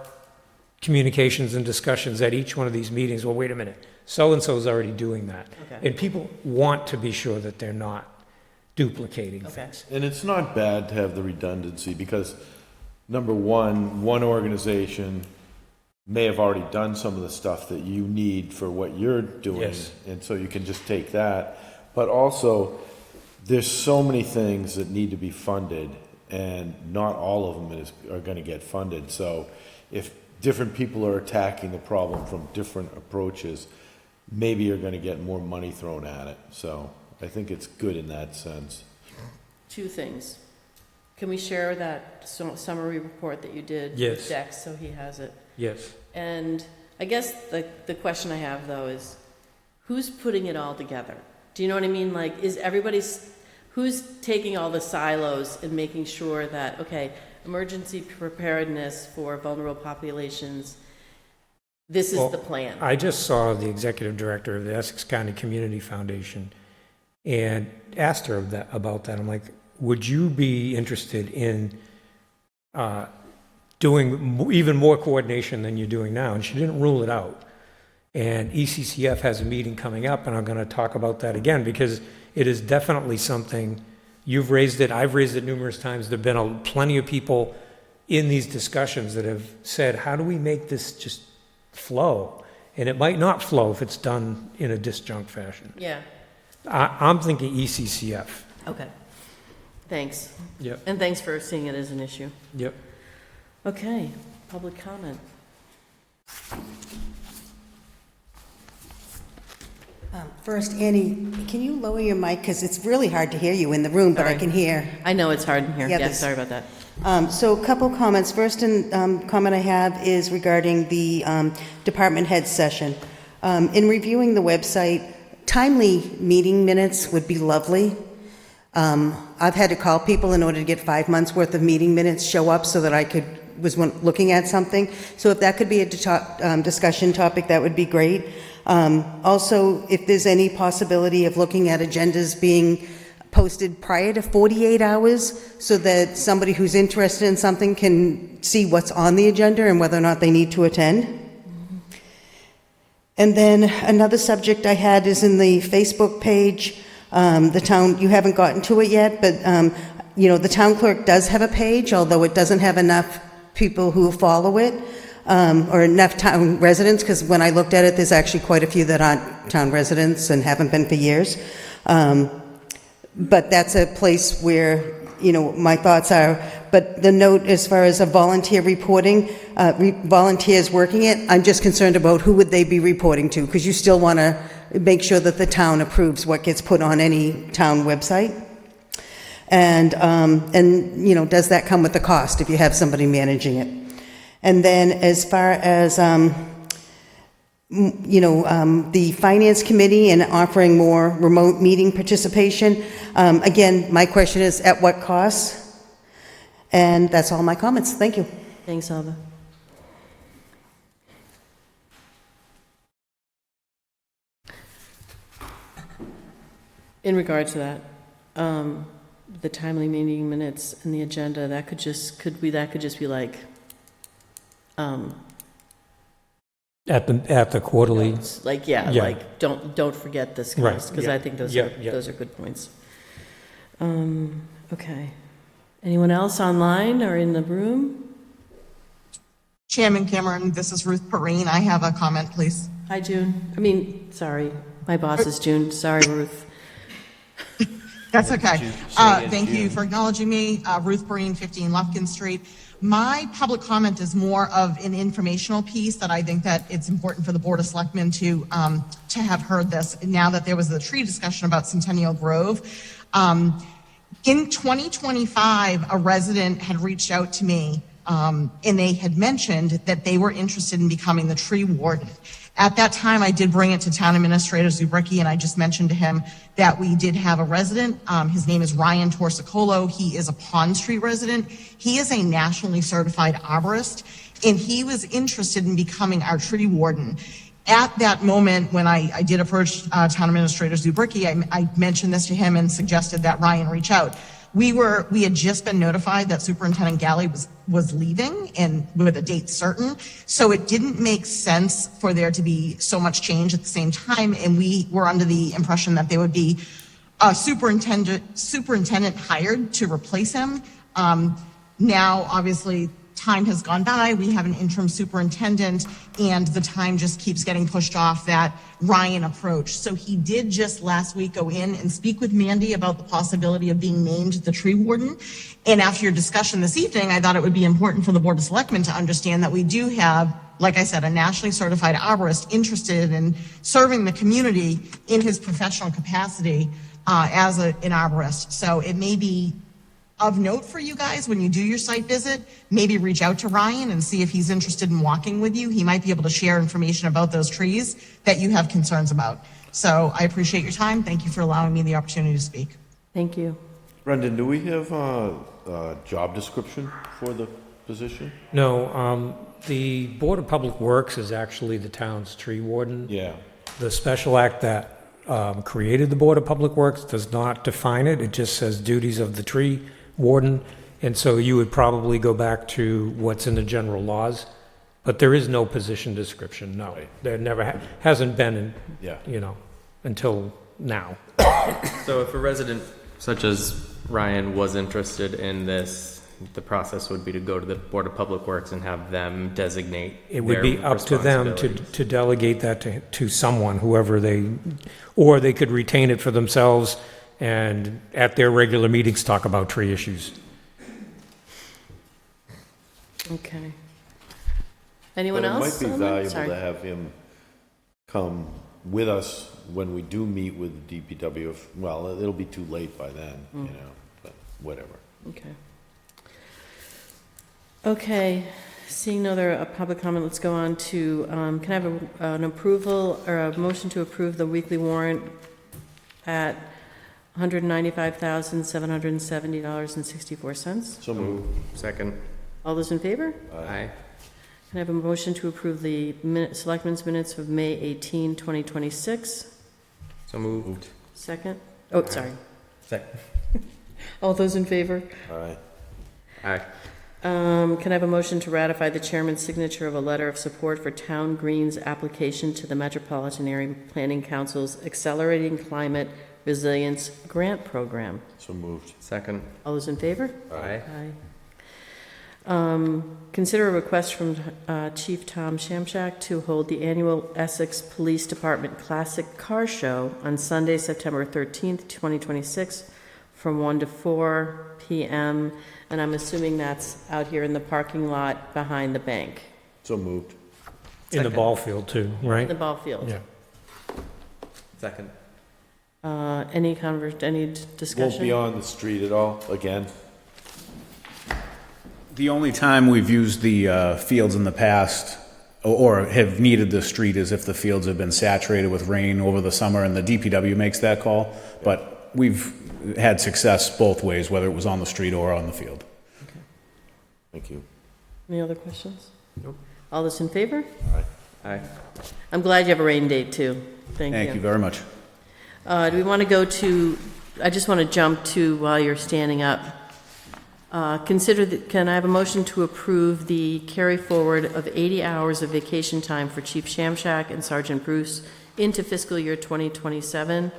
communications and discussions at each one of these meetings. Well, wait a minute, so-and-so is already doing that. Okay. And people want to be sure that they're not duplicating things. And it's not bad to have the redundancy because, number one organization may have already done some of the stuff that you need for what you're doing. Yes. And so you can just take that. But also, there's so many things that need to be funded, and not all of them are going to get funded. So if different people are attacking the problem from different approaches, maybe you're going to get more money thrown at it. So I think it's good in that sense. Two things. Can we share that summary report that you did Yes. with Dex, so he has it? Yes. And I guess the question I have, though, is who's putting it all together? Do you know what I mean? Like, who's taking all the silos and making sure that, okay, emergency preparedness for vulnerable populations, this is the plan? I just saw the executive director of the Essex County Community Foundation and asked her about that. I'm like, would you be interested in doing even more coordination than you're doing now? And she didn't rule it out. And ECCF has a meeting coming up, and I'm going to talk about that again, because it is definitely something, you've raised it, I've raised it numerous times. There have been plenty of people in these discussions that have said, how do we make this just flow? And it might not flow if it's done in a disjunct fashion. Yeah. I'm thinking ECCF. Okay. Thanks. Yep. And thanks for seeing it as an issue. Yep. Okay, public comment. First, Annie, can you lower your mic? Because it's really hard to hear you in the room, but I Sorry. can hear. I know it's hard in here. Yeah, Yeah, this- sorry about that. So a couple comments. First comment I have is regarding the department head session. In reviewing the website, timely meeting minutes would be lovely. I've had to call people in order to get 5 months' worth of meeting minutes show up so that I was looking at something. So if that could be a discussion topic, that would be great. Also, if there's any possibility of looking at agendas being posted prior to 48 hours so that somebody who's interested in something can see what's on the agenda and whether or not they need to attend. And then another subject I had is in the Facebook page. The town, you haven't gotten to it yet, but The town clerk does have a page, although it doesn't have enough people who follow it, or enough town residents, because when I looked at it, there's actually quite a few that aren't town residents and haven't been for years. But that's a place where, my thoughts are. But the note as far as a volunteer reporting, volunteers working it, I'm just concerned about who would they be reporting to, because you still want to make sure that the town approves what gets put on any town website. And does that come with a cost if you have somebody managing it? And then as far as, the finance committee and offering more remote meeting participation, again, my question is at what cost? And that's all my comments. Thank you. Thanks, Alva. In regard to that, the timely meeting minutes and the agenda, that could just be like, At the quarterly. like, Yeah. like, don't forget this, Right, guys, because yeah. I think those Yeah, are, yeah. those are good points. Okay. Anyone else online or in the room? Chairman Cameron, this is Ruth Perrine. I have a comment, please. Hi, June. Sorry, my boss is June. Sorry, Ruth. That's okay. Thank you for acknowledging me. Ruth Perrine, 15 Lufkin Street. My public comment is more of an informational piece that I think that it's important for the Board of Selectmen to have heard this now that there was the tree discussion about Centennial Grove. In 2025, a resident had reached out to me and they had mentioned that they were interested in becoming the tree warden. At that time, I did bring it to Town Administrator Zubricki, and I just mentioned to him that we did have a resident. His name is Ryan Torsicolo. He is a Pond Street resident. He is a nationally certified arborist, and he was interested in becoming our tree warden. At that moment, when I did approach Town Administrator Zubricki, I mentioned this to him and suggested that Ryan reach out. We had just been notified that Superintendent Galley was leaving and with a date certain. So it didn't make sense for there to be so much change at the same time. And we were under the impression that there would be a superintendent hired to replace him. Now, obviously, time has gone by. We have an interim superintendent, and the time just keeps getting pushed off that Ryan approach. So he did just last week go in and speak with Mandy about the possibility of being named the tree warden. And after your discussion this evening, I thought it would be important for the Board of Selectmen to understand that we do have, like I said, a nationally certified arborist interested in serving the community in his professional capacity as an arborist. So it may be of note for you guys when you do your site visit, maybe reach out to Ryan and see if he's interested in walking with you. He might be able to share information about those trees that you have concerns about. So I appreciate your time. Thank you for allowing me the opportunity to speak. Thank you. Brendan, do we have a job description for the position? No, the Board of Public Works is actually the town's tree warden. Yeah. The special act that created the Board of Public Works does not define it. It just says duties of the tree warden. And so you would probably go back to what's in the general laws. But there is no position description, no. Right. There never hasn't been, Yeah. until now. So if a resident such as Ryan was interested in this, the process would be to go to the Board of Public Works and have them designate. It would be their up to them responsibilities. to delegate that to someone, whoever or they could retain it for themselves and at their regular meetings talk about tree issues. Okay. Anyone else? But it might be on that? valuable Sorry. to have him come with us when we do meet with the DPW. Well, it'll be too late by then, but whatever. Okay. Okay, seeing no other public comment, let's go on to, can I have an approval or a motion to approve the weekly warrant at $195,770.64? So moved. Second. All those in favor? Aye. Can I have a motion to approve the Selectmen's minutes of May 18, 2026? So moved. Second? Oh, sorry. Second. All those in favor? Aye. Aye. Can I have a motion to ratify the chairman's signature of a letter of support for Town Green's application to the Metropolitan Area Planning Council's Accelerating Climate Resilience Grant Program. So moved. Second. All those in favor? Aye. Consider a request from Chief Tom Shamshak to hold the annual Essex Police Department Classic Car Show on Sunday, September 13th, 2026, from 1 to 4 p.m., and I'm assuming that's out here in the parking lot behind the bank. So moved. In the ball field too, right? In the ball field. Yeah. Second. Any discussion? Won't be on the street at all again? The only time we've used the fields in the past or have needed the street is if the fields have been saturated with rain over the summer, and the DPW makes that call. But we've had success both ways, whether it was on the street or on the field. Okay. Thank you. Any other questions? Nope. All those in favor? Aye. I'm glad you have a rain date too. Thank you. Thank you very much. Do we want to go to, I just want to jump to, while you're standing up, can I have a motion to approve the carry forward of 80 hours of vacation time for Chief Shamshak and Sergeant Bruce into fiscal year 2027?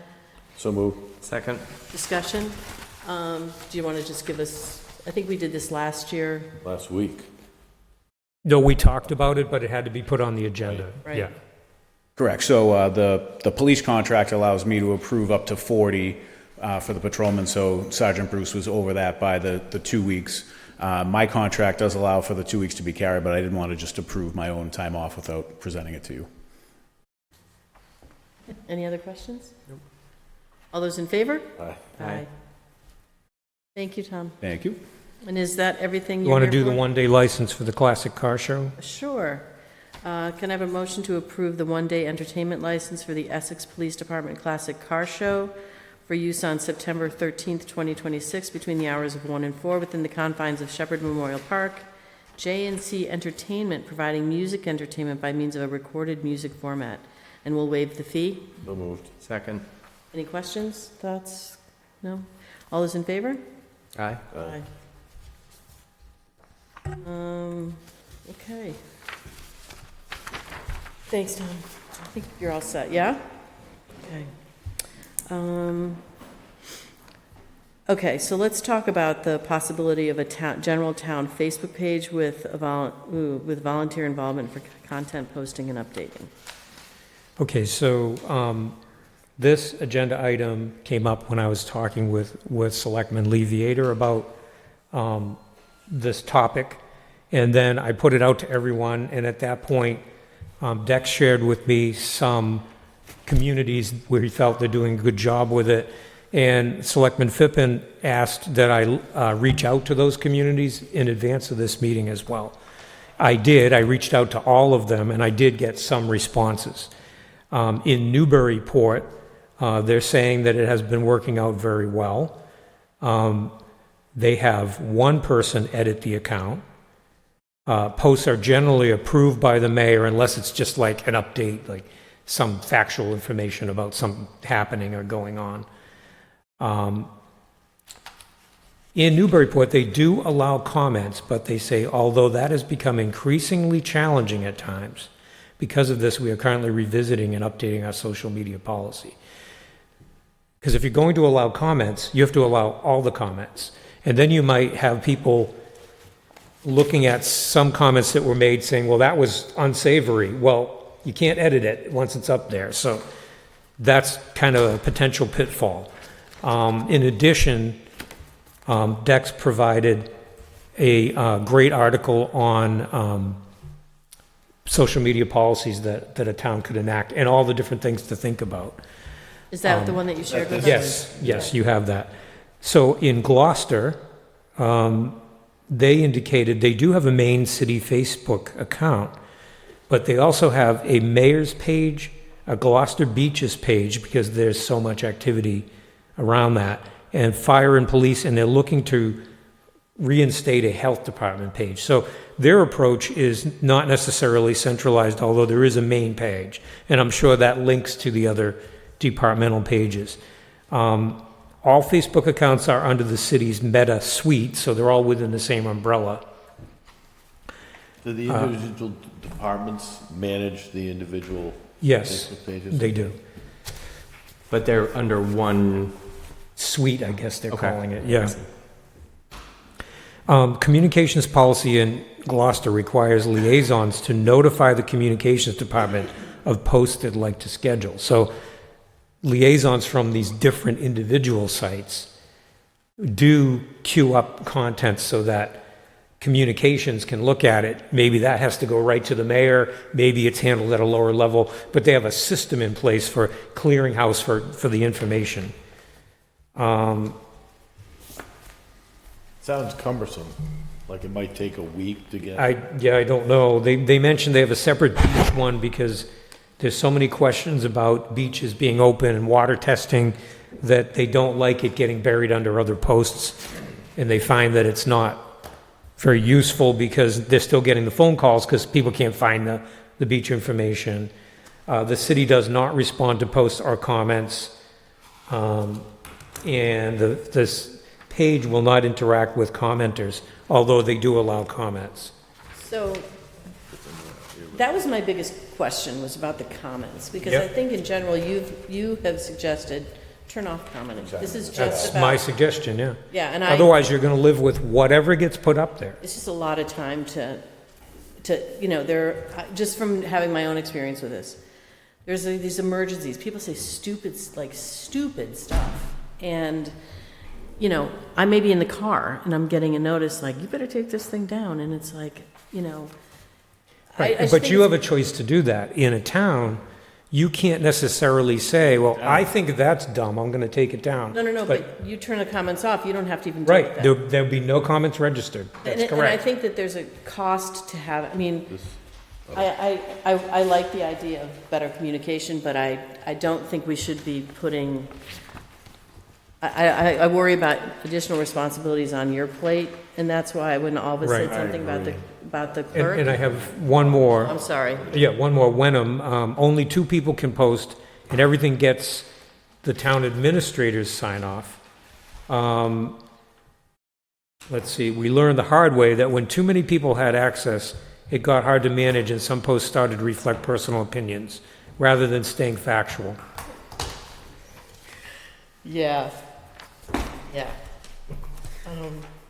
So moved. Second. Discussion? Do you want to just give us, I think we did this last year. Last week. No, we talked about it, but it had to be put on the agenda. Right. Yeah. Correct. So the police contract allows me to approve up to 40 for the patrolman, so Sergeant Bruce was over that by the 2 weeks. My contract does allow for the 2 weeks to be carried, but I didn't want to just approve my own time off without presenting it to you. Any other questions? Nope. All those in favor? Aye. Aye. Thank you, Tom. Thank you. And is that everything You you're want to here do the for? one-day license for the classic car show? Sure. Can I have a motion to approve the one-day entertainment license for the Essex Police Department Classic Car Show for use on September 13th, 2026, between the hours of 1 and 4, within the confines of Shepherd Memorial Park? J&C Entertainment, providing music entertainment by means of a recorded music format, and will waive the fee. So moved. Second. Any questions, thoughts? No? All those in favor? Aye. Aye. Okay. Thanks, Tom. I think you're all set, yeah? Okay. Okay, so let's talk about the possibility of a general town Facebook page with with volunteer involvement for content posting and updating. Okay, so this agenda item came up when I was talking with Selectman Lee Viator about this topic, and then I put it out to everyone, and at that point, Dex shared with me some communities where he felt they're doing a good job with it, and Selectman Fippen asked that I reach out to those communities in advance of this meeting as well. I did. I reached out to all of them, and I did get some responses. In Newburyport, they're saying that it has been working out very well. They have one person edit the account. Posts are generally approved by the mayor unless it's just like an update, like some factual information about something happening or going on. In Newburyport, they do allow comments, but they say, although that has become increasingly challenging at times, because of this, we are currently revisiting and updating our social media policy. Because if you're going to allow comments, you have to allow all the comments. And then you might have people looking at some comments that were made saying, well, that was unsavory. Well, you can't edit it once it's up there. So that's kind of a potential pitfall. In addition, Dex provided a great article on social media policies that a town could enact and all the different things to think about. Is that the one that you shared with us? Yes, you have that. So in Gloucester, they indicated they do have a main city Facebook account, but they also have a mayor's page, a Gloucester Beaches page, because there's so much activity around that, and fire and police, and they're looking to reinstate a health department page. So their approach is not necessarily centralized, although there is a main page, and I'm sure that links to the other departmental pages. All Facebook accounts are under the city's Meta suite, so they're all within the same umbrella. Do the individual departments manage the individual Yes, Facebook pages? they do. But they're under one. Suite, I guess they're Okay. calling it, yeah. Communications policy in Gloucester requires liaisons to notify the communications department of posts they'd like to schedule. So liaisons from these different individual sites do queue up content so that communications can look at it. Maybe that has to go right to the mayor, maybe it's handled at a lower level, but they have a system in place for clearinghouse for the information. Sounds cumbersome, like it might take a week to get. I don't know. They mentioned they have a separate beach one because there's so many questions about beaches being open and water testing that they don't like it getting buried under other posts. And they find that it's not very useful because they're still getting the phone calls because people can't find the beach information. The city does not respond to posts or comments. And this page will not interact with commenters, although they do allow comments. So that was my biggest question, was about the comments, because Yep. I think in general, you have suggested turn off commenting. This is just That's about. my suggestion, yeah. Yeah, and Otherwise, you're going to live with whatever gets put up there. it's just a lot of time to, just from having my own experience with this, there's these emergencies. People say stupid stuff. And, I may be in the car and I'm getting a notice like, you better take this thing down. And it's like, Right, I just but think you have it's- a choice to do that. In a town, you can't necessarily say, well, I think that's dumb, I'm going to take it down. No, but you turn the comments off, you don't have to even take Right, that. there'll be no comments registered. That's And I correct. think that there's a cost to have, I like the idea of better communication, but I don't think we should be putting, I worry about additional responsibilities on your plate, and that's why when Alva said Right. something about the clerk. And I have one more. I'm sorry. Yeah, one more. Wenham, only 2 people can post, and everything gets the town administrator's sign off. Let's see, we learned the hard way that when too many people had access, it got hard to manage, and some posts started to reflect personal opinions rather than staying factual. Yeah.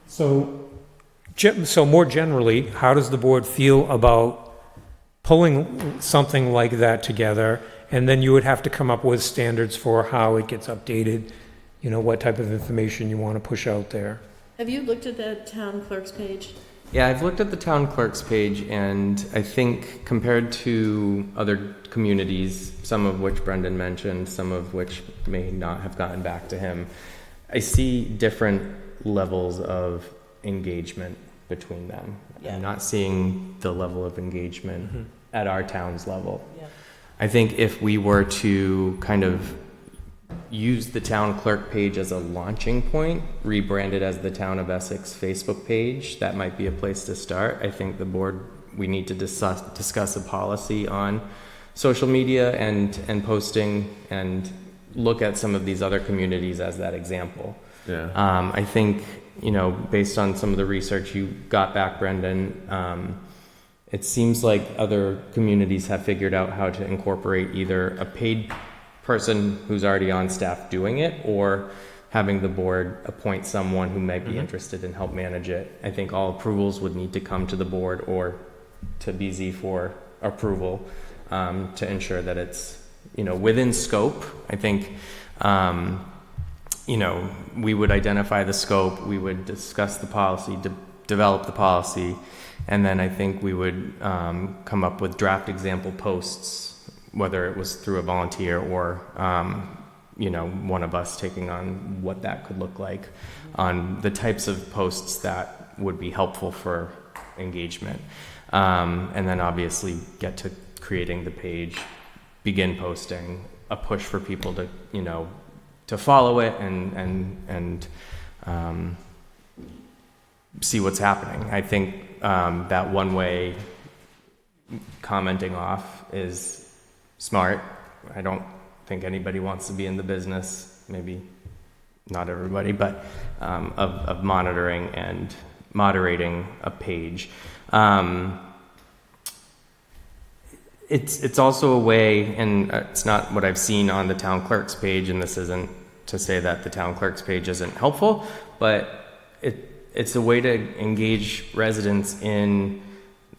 So more generally, how does the board feel about pulling something like that together? And then you would have to come up with standards for how it gets updated, what type of information you want to push out there. Have you looked at the town clerk's page? Yeah, I've looked at the town clerk's page, and I think compared to other communities, some of which Brendan mentioned, some of which may not have gotten back to him, I see different levels of engagement between them. Yeah. I'm not seeing the level of engagement at our town's level. Yeah. I think if we were to kind of use the town clerk page as a launching point, rebrand it as the Town of Essex Facebook page, that might be a place to start. I think the board, we need to discuss a policy on social media and posting, and look at some of these other communities as that example. Yeah. I think, based on some of the research you got back, Brendan, it seems like other communities have figured out how to incorporate either a paid person who's already on staff doing it, or having the board appoint someone who might be interested in help manage it. I think all approvals would need to come to the board or to BZ for approval, to ensure that it's, within scope. I think, we would identify the scope, we would discuss the policy, develop the policy, and then I think we would come up with draft example posts, whether it was through a volunteer or, one of us taking on what that could look like, on the types of posts that would be helpful for engagement. And then obviously get to creating the page, begin posting, a push for people to, to follow it and see what's happening. I think that one way commenting off is smart. I don't think anybody wants to be in the business, maybe not everybody, but of monitoring and moderating a page. it's also a way, and it's not what I've seen on the town clerk's page, and this isn't to say that the town clerk's page isn't helpful, but it's a way to engage residents in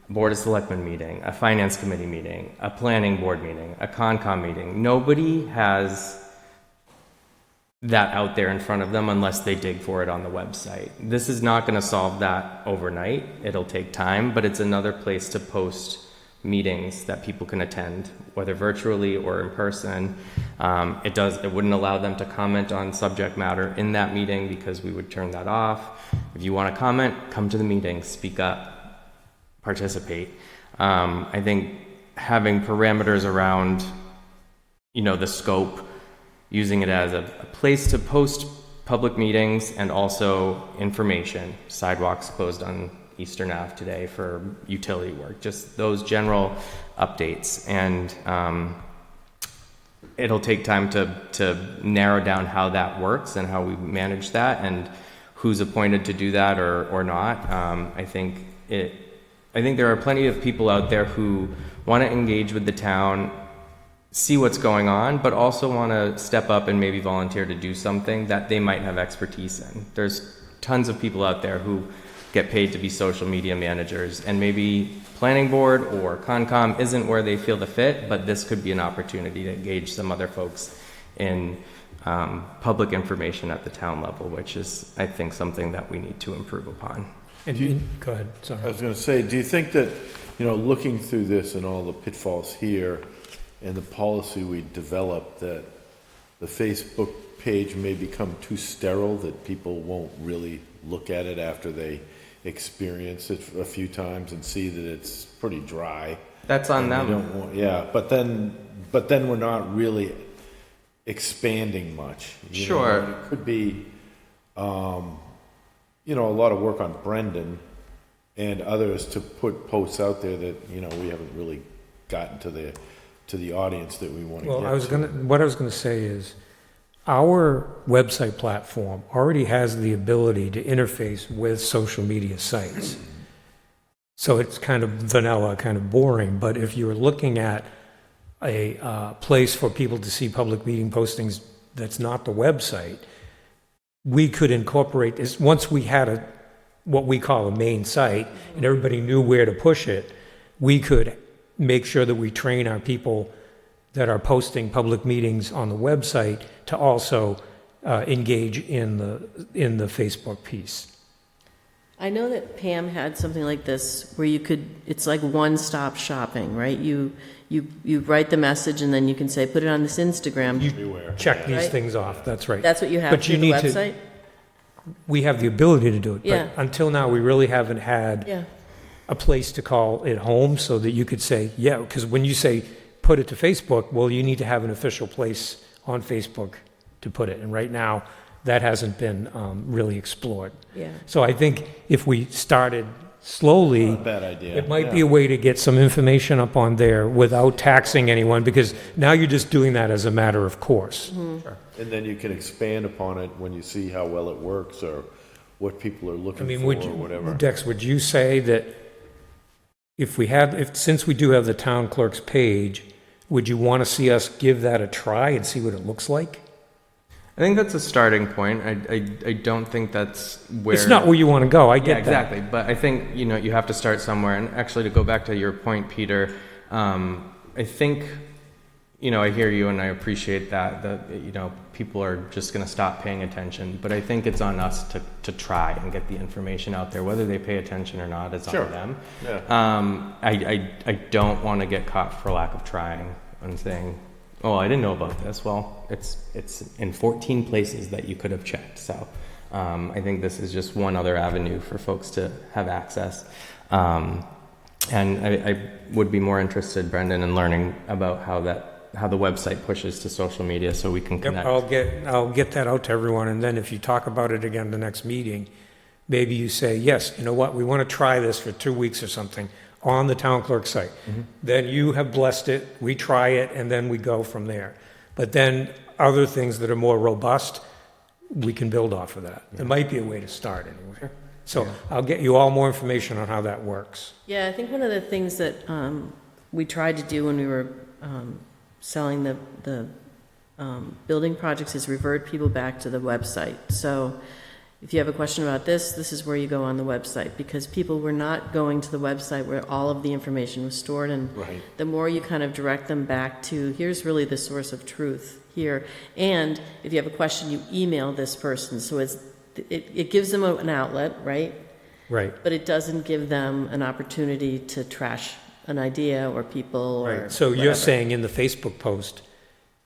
Board of Selectmen meeting, a Finance Committee meeting, a Planning Board meeting, a Concom meeting. Nobody has that out there in front of them unless they dig for it on the website. This is not going to solve that overnight. It'll take time, but it's another place to post meetings that people can attend, whether virtually or in person. It wouldn't allow them to comment on subject matter in that meeting because we would turn that off. If you want to comment, come to the meeting, speak up, participate. I think having parameters around, the scope, using it as a place to post public meetings and also information. Sidewalks closed on Eastern Ave today for utility work, just those general updates. And it'll take time to narrow down how that works and how we manage that and who's appointed to do that or not. I think there are plenty of people out there who want to engage with the town, see what's going on, but also want to step up and maybe volunteer to do something that they might have expertise in. There's tons of people out there who get paid to be social media managers, and maybe planning board or Concom isn't where they feel the fit, but this could be an opportunity to engage some other folks in public information at the town level, which is, I think, something that we need to improve upon. Go ahead, sorry. I was going to say, do you think that, looking through this and all the pitfalls here and the policy we developed, that the Facebook page may become too sterile, that people won't really look at it after they experience it a few times and see that it's pretty dry? That's on them. But then we're not really expanding much. Sure. It could be, a lot of work on Brendan and others to put posts out there that, we haven't really gotten to the audience that we want to get what I was gonna say is, our website platform already has the ability to interface with social media sites. So it's kind of vanilla, kind of boring, but if you're looking at a place for people to see public meeting postings that's not the website, we could incorporate this. Once we had what we call a main site and everybody knew where to push it, we could make sure that we train our people that are posting public meetings on the website to also engage in the Facebook piece. I know that Pam had something like this where it's like one-stop shopping, right? You write the message and then you can say, put it on this Instagram. You check these things off, that's right. That's what you have But through the website? We have the ability to do it, Yeah. but until now, we really haven't had a place to call it home so that you could say, because when you say put it to Facebook, well, you need to have an official place on Facebook to put it. And right now, that hasn't been really explored. Yeah. So I think if we started slowly, Not a bad idea. it might be a way to get some information up on there without taxing anyone, because now you're just doing that as a matter of course. Mm-hmm. Sure. And then you can expand upon it when you see how well it works or what people are looking for or whatever. Dex, would you say that since we do have the town clerk's page, would you want to see us give that a try and see what it looks like? I think that's a starting point. I don't think that's where... It's not where you want to go, I get that. Exactly. But I think, you have to start somewhere. And actually, to go back to your point, Peter, I think, I hear you and I appreciate that people are just going to stop paying attention. But I think it's on us to try and get the information out there. Whether they pay attention or not is on them. Yeah. I don't want to get caught for lack of trying and saying, oh, I didn't know about this. Well, it's in 14 places that you could have checked. So I think this is just one other avenue for folks to have access. And I would be more interested, Brendan, in learning about how the website pushes to social media so we can connect. I'll get that out to everyone, and then if you talk about it again the next meeting, maybe you say, yes, you know what, we want to try this for 2 weeks or something on the town clerk site. Mm-hmm. Then you have blessed it, we try it, and then we go from there. But then other things that are more robust, we can build off of that. It might be a way to start anyway. Sure. So I'll get you all more information on how that works. Yeah, I think one of the things that we tried to do when we were selling the building projects is revert people back to the website. So if you have a question about this, this is where you go on the website, because people were not going to the website where all of the information was stored. And Right. the more you kind of direct them back to, here's really the source of truth here. And if you have a question, you email this person. So it gives them an outlet, right? Right. But it doesn't give them an opportunity to trash an idea or people or Right. So you're whatever. saying in the Facebook post,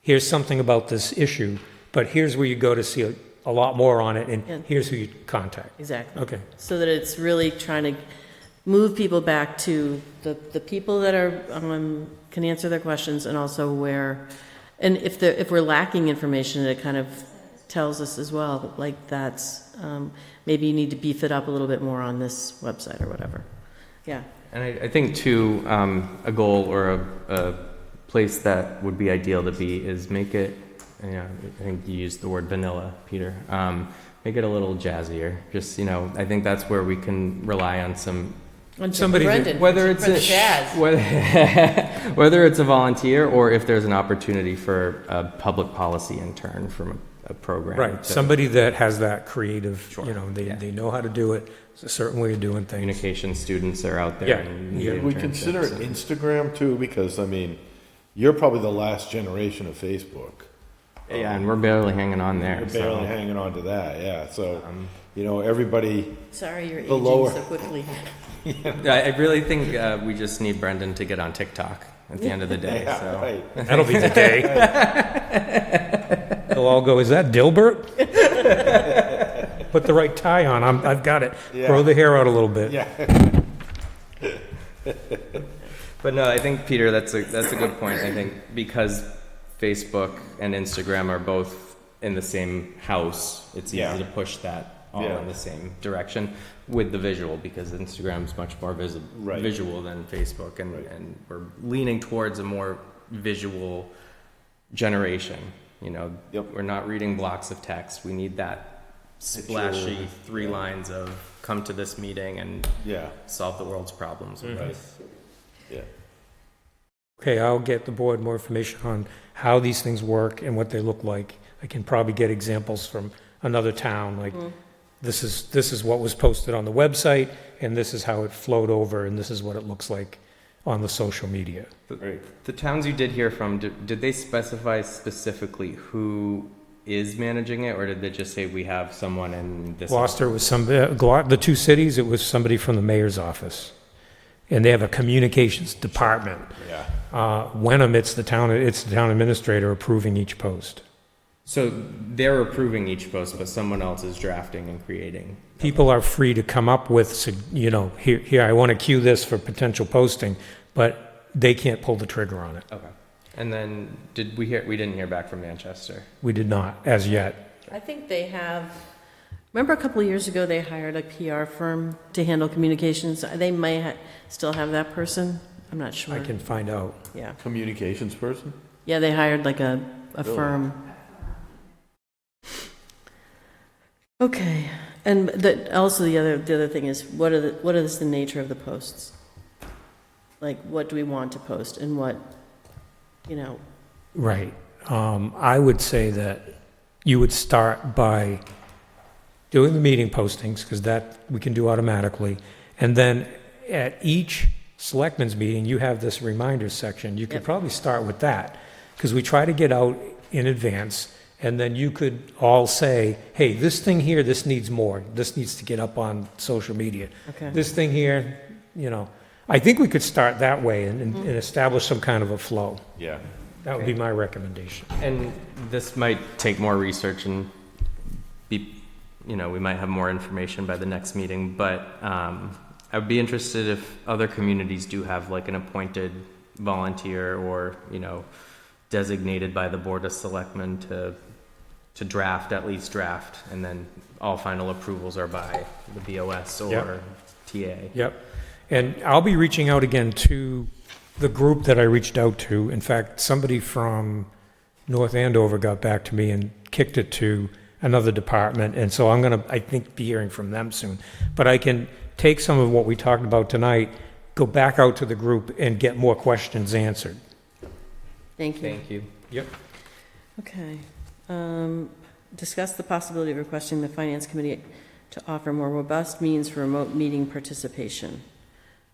here's something about this issue, but here's where you go to see a lot more on it, and Yeah. here's who you contact. Exactly. Okay. So that it's really trying to move people back to the people that are, can answer their questions, and also where, and if we're lacking information, it kind of tells us as well, like that's, maybe you need to beef it up a little bit more on this website or whatever. Yeah. And I think too, a goal or a place that would be ideal to be is make it, I think you used the word vanilla, Peter. Make it a little jazzier. Just, I think that's where we can rely on somebody Brendan, whether it's for the jazz. whether it's a volunteer or if there's an opportunity for a public policy intern from a program. Right. Somebody that has that creative, they know how to do it. It's a certain way of doing things. Communication students are out there. Yeah. And need Should we internships consider it and- Instagram too? Because, I mean, you're probably the last generation of Facebook. Yeah, and we're barely hanging on there. You're barely so. hanging on to that, yeah. So, everybody, Sorry, you're The aging lower- so quickly. I really think we just need Brendan to get on TikTok at the end of the day. yeah, so. right. That'll be the day. They'll all go, is that Dilbert? Put the right tie on. I've got it. Yeah. Grow the hair out a little bit. Yeah. But no, I think Peter, that's a good point. I think because Facebook and Instagram are both in the same house, it's easy Yeah. to push that all Yeah. in the same direction with the visual, because Instagram's much more Right. visual than Facebook, and, Right. and we're leaning towards a more visual generation. Yep. We're not reading blocks of text. We need that splashy 3 lines of come to this meeting and Yeah, solve the world's problems with Right. this. yeah. Okay, I'll get the board more information on how these things work and what they look like. I can probably get examples from another town, like this is what was posted on the website, and this is how it flowed over, and this is what it looks like on the social media. Great. The towns you did hear from, did they specify specifically who is managing it, or did they just say we have someone in this? Gloucester was the 2 cities, it was somebody from the mayor's office. And they have a communications department. Yeah. Wenham, it's the town administrator approving each post. So they're approving each post, but someone else is drafting and creating. People are free to come up with, here, I want to cue this for potential posting, but they can't pull the trigger on it. Okay. And then we didn't hear back from Manchester. We did not, as yet. I think they have, remember a couple of years ago, they hired a PR firm to handle communications? They may still have that person. I'm not sure. I can find out. Yeah. Communications person? Yeah, they hired like a Really? firm. Okay. And also the other thing is, what is the nature of the posts? Like, what do we want to post, and what, Right. I would say that you would start by doing the meeting postings, because that we can do automatically. And then at each selectmen's meeting, you have this reminders section. You could Yep. probably start with that, because we try to get out in advance. And then you could all say, hey, this thing here, this needs more. This needs to get up on social media. Okay. This thing here, I think we could start that way and establish some kind of a flow. Yeah. That would be my recommendation. And this might take more research and be, we might have more information by the next meeting, but I would be interested if other communities do have like an appointed volunteer or, designated by the Board of Selectmen to at least draft, and then all final approvals are by the BOS or Yep. TA. Yep. And I'll be reaching out again to the group that I reached out to. In fact, somebody from North Andover got back to me and kicked it to another department. And so I'm going to, I think, be hearing from them soon. But I can take some of what we talked about tonight go back out to the group and get more questions answered. Thank you. Thank you. Yep. Okay. Discuss the possibility of requesting the Finance Committee to offer more robust means for remote meeting participation.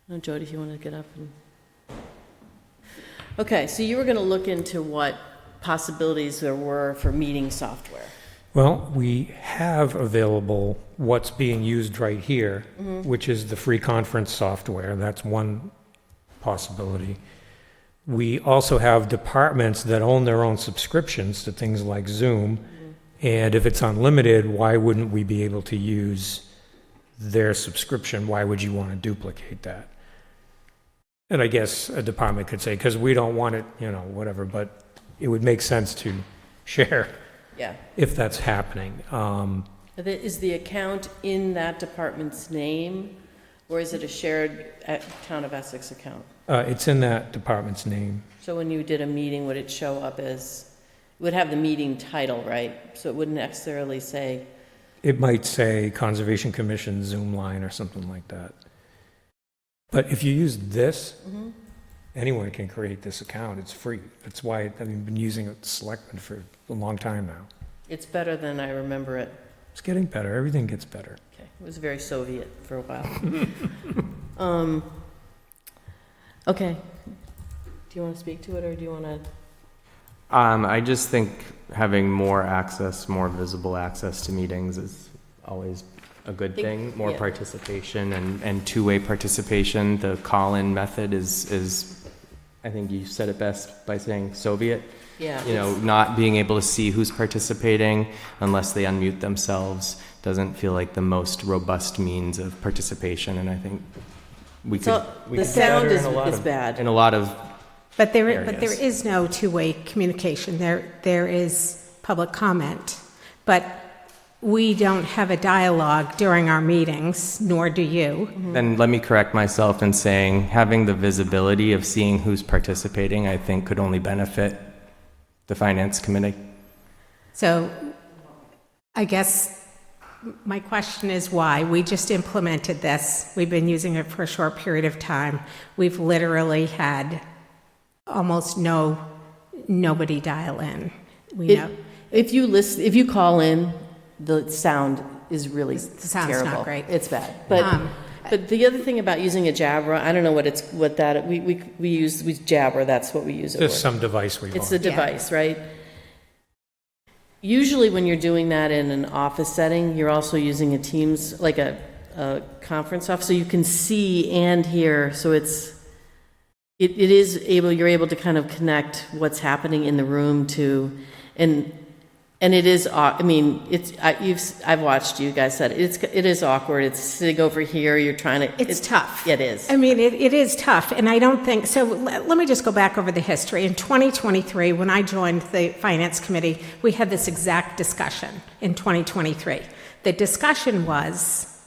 Now, Jody, if you want to get up and... Okay, so you were going to look into what possibilities there were for meeting software. Well, we have available what's being used right here, which is the free conference software. That's one possibility. We also have departments that own their own subscriptions to things like Zoom. And if it's unlimited, why wouldn't we be able to use their subscription? Why would you want to duplicate that? And I guess a department could say, because we don't want it, whatever, but it would make sense to share. Yeah. If that's happening. Is the account in that department's name, or is it a shared Town of Essex account? It's in that department's name. So when you did a meeting, would it show up as, it would have the meeting title, right? So it wouldn't necessarily say... It might say Conservation Commission Zoom line or something like that. But if you use this, anyone can create this account. It's free. That's why I've been using it with Selectmen for a long time now. It's better than I remember it. It's getting better. Everything gets better. Okay. It was very Soviet for a while. Okay. Do you want to speak to it, or do you want to? I just think having more access, more visible access to meetings is always a good thing. More participation and two-way participation. The call-in method is, I think you said it best by saying Soviet. Yeah. Not being able to see who's participating unless they unmute themselves doesn't feel like the most robust means of participation. And I think we could the sound is bad in a lot of But there areas. is no two-way communication. There is public comment, but we don't have a dialogue during our meetings, nor do you. Then let me correct myself in saying having the visibility of seeing who's participating, I think, could only benefit the Finance Committee. So I guess my question is why? We just implemented this. We've been using it for a short period of time. We've literally had almost nobody dial in. If you call in, the sound is really sound's terrible. not great. It's bad. But the other thing about using a Jabra, I don't know we use Jabra. That's what we use it Just for. some device we It's bought. a device, right? Usually when you're doing that in an office setting, you're also using a Teams, like a conference off, so you can see and hear. So you're able to kind of connect what's happening in the room to, and it is, I've watched you guys said it is awkward. It's sitting over here. You're trying to. It's tough. It is. It is tough, and I don't think so. Let me just go back over the history. In 2023, when I joined the Finance Committee, we had this exact discussion in 2023. The discussion was,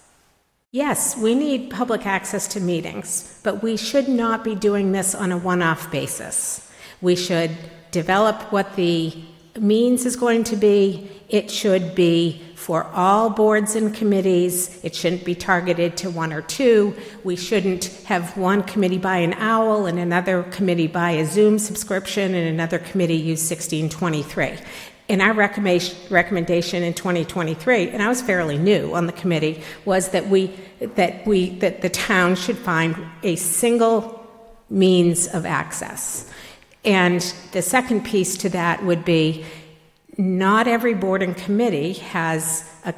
yes, we need public access to meetings, but we should not be doing this on a one-off basis. We should develop what the means is going to be. It should be for all boards and committees. It shouldn't be targeted to one or two. We shouldn't have one committee buy an OWL and another committee buy a Zoom subscription and another committee use 1623. And our recommendation in 2023, and I was fairly new on the committee, was that the town should find a single means of access. And the second piece to that would be, not every board and committee has a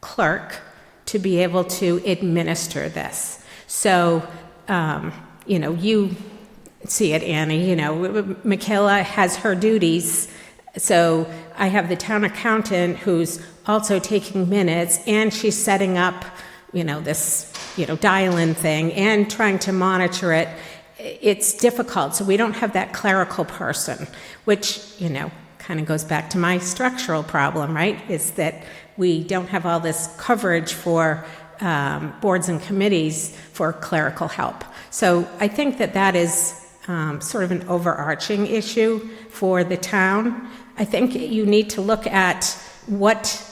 clerk to be able to administer this. So, you see it, Annie, Michaela has her duties. So I have the town accountant who's also taking minutes, and she's setting up, this, dial-in thing and trying to monitor it. It's difficult. So we don't have that clerical person, which, kind of goes back to my structural problem, right? Is that we don't have all this coverage for boards and committees for clerical help. So I think that is sort of an overarching issue for the town. I think you need to look at what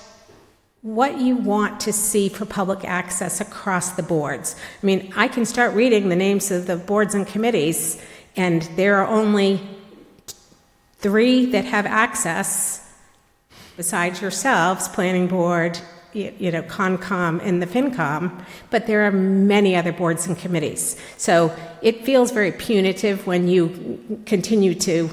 what you want to see for public access across the boards. I mean, I can start reading the names of the boards and committees, and there are only 3 that have access besides yourselves, Planning Board, Concom and the FinCom, but there are many other boards and committees. So it feels very punitive when you continue to,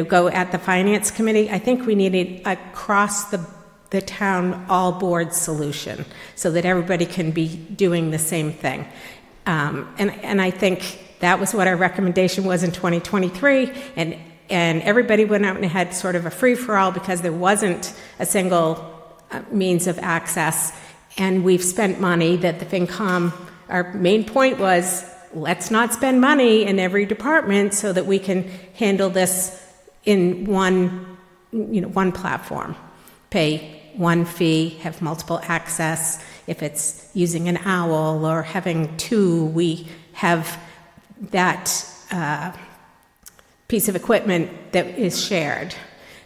go at the Finance Committee. I think we need an across the town all board solution so that everybody can be doing the same thing. And I think that was what our recommendation was in 2023, and everybody went out and had sort of a free-for-all because there wasn't a single means of access, and we've spent money that the FinCom, our main point was, let's not spend money in every department so that we can handle this in one platform. Pay one fee, have multiple access. If it's using an OWL or having 2, we have that piece of equipment that is shared.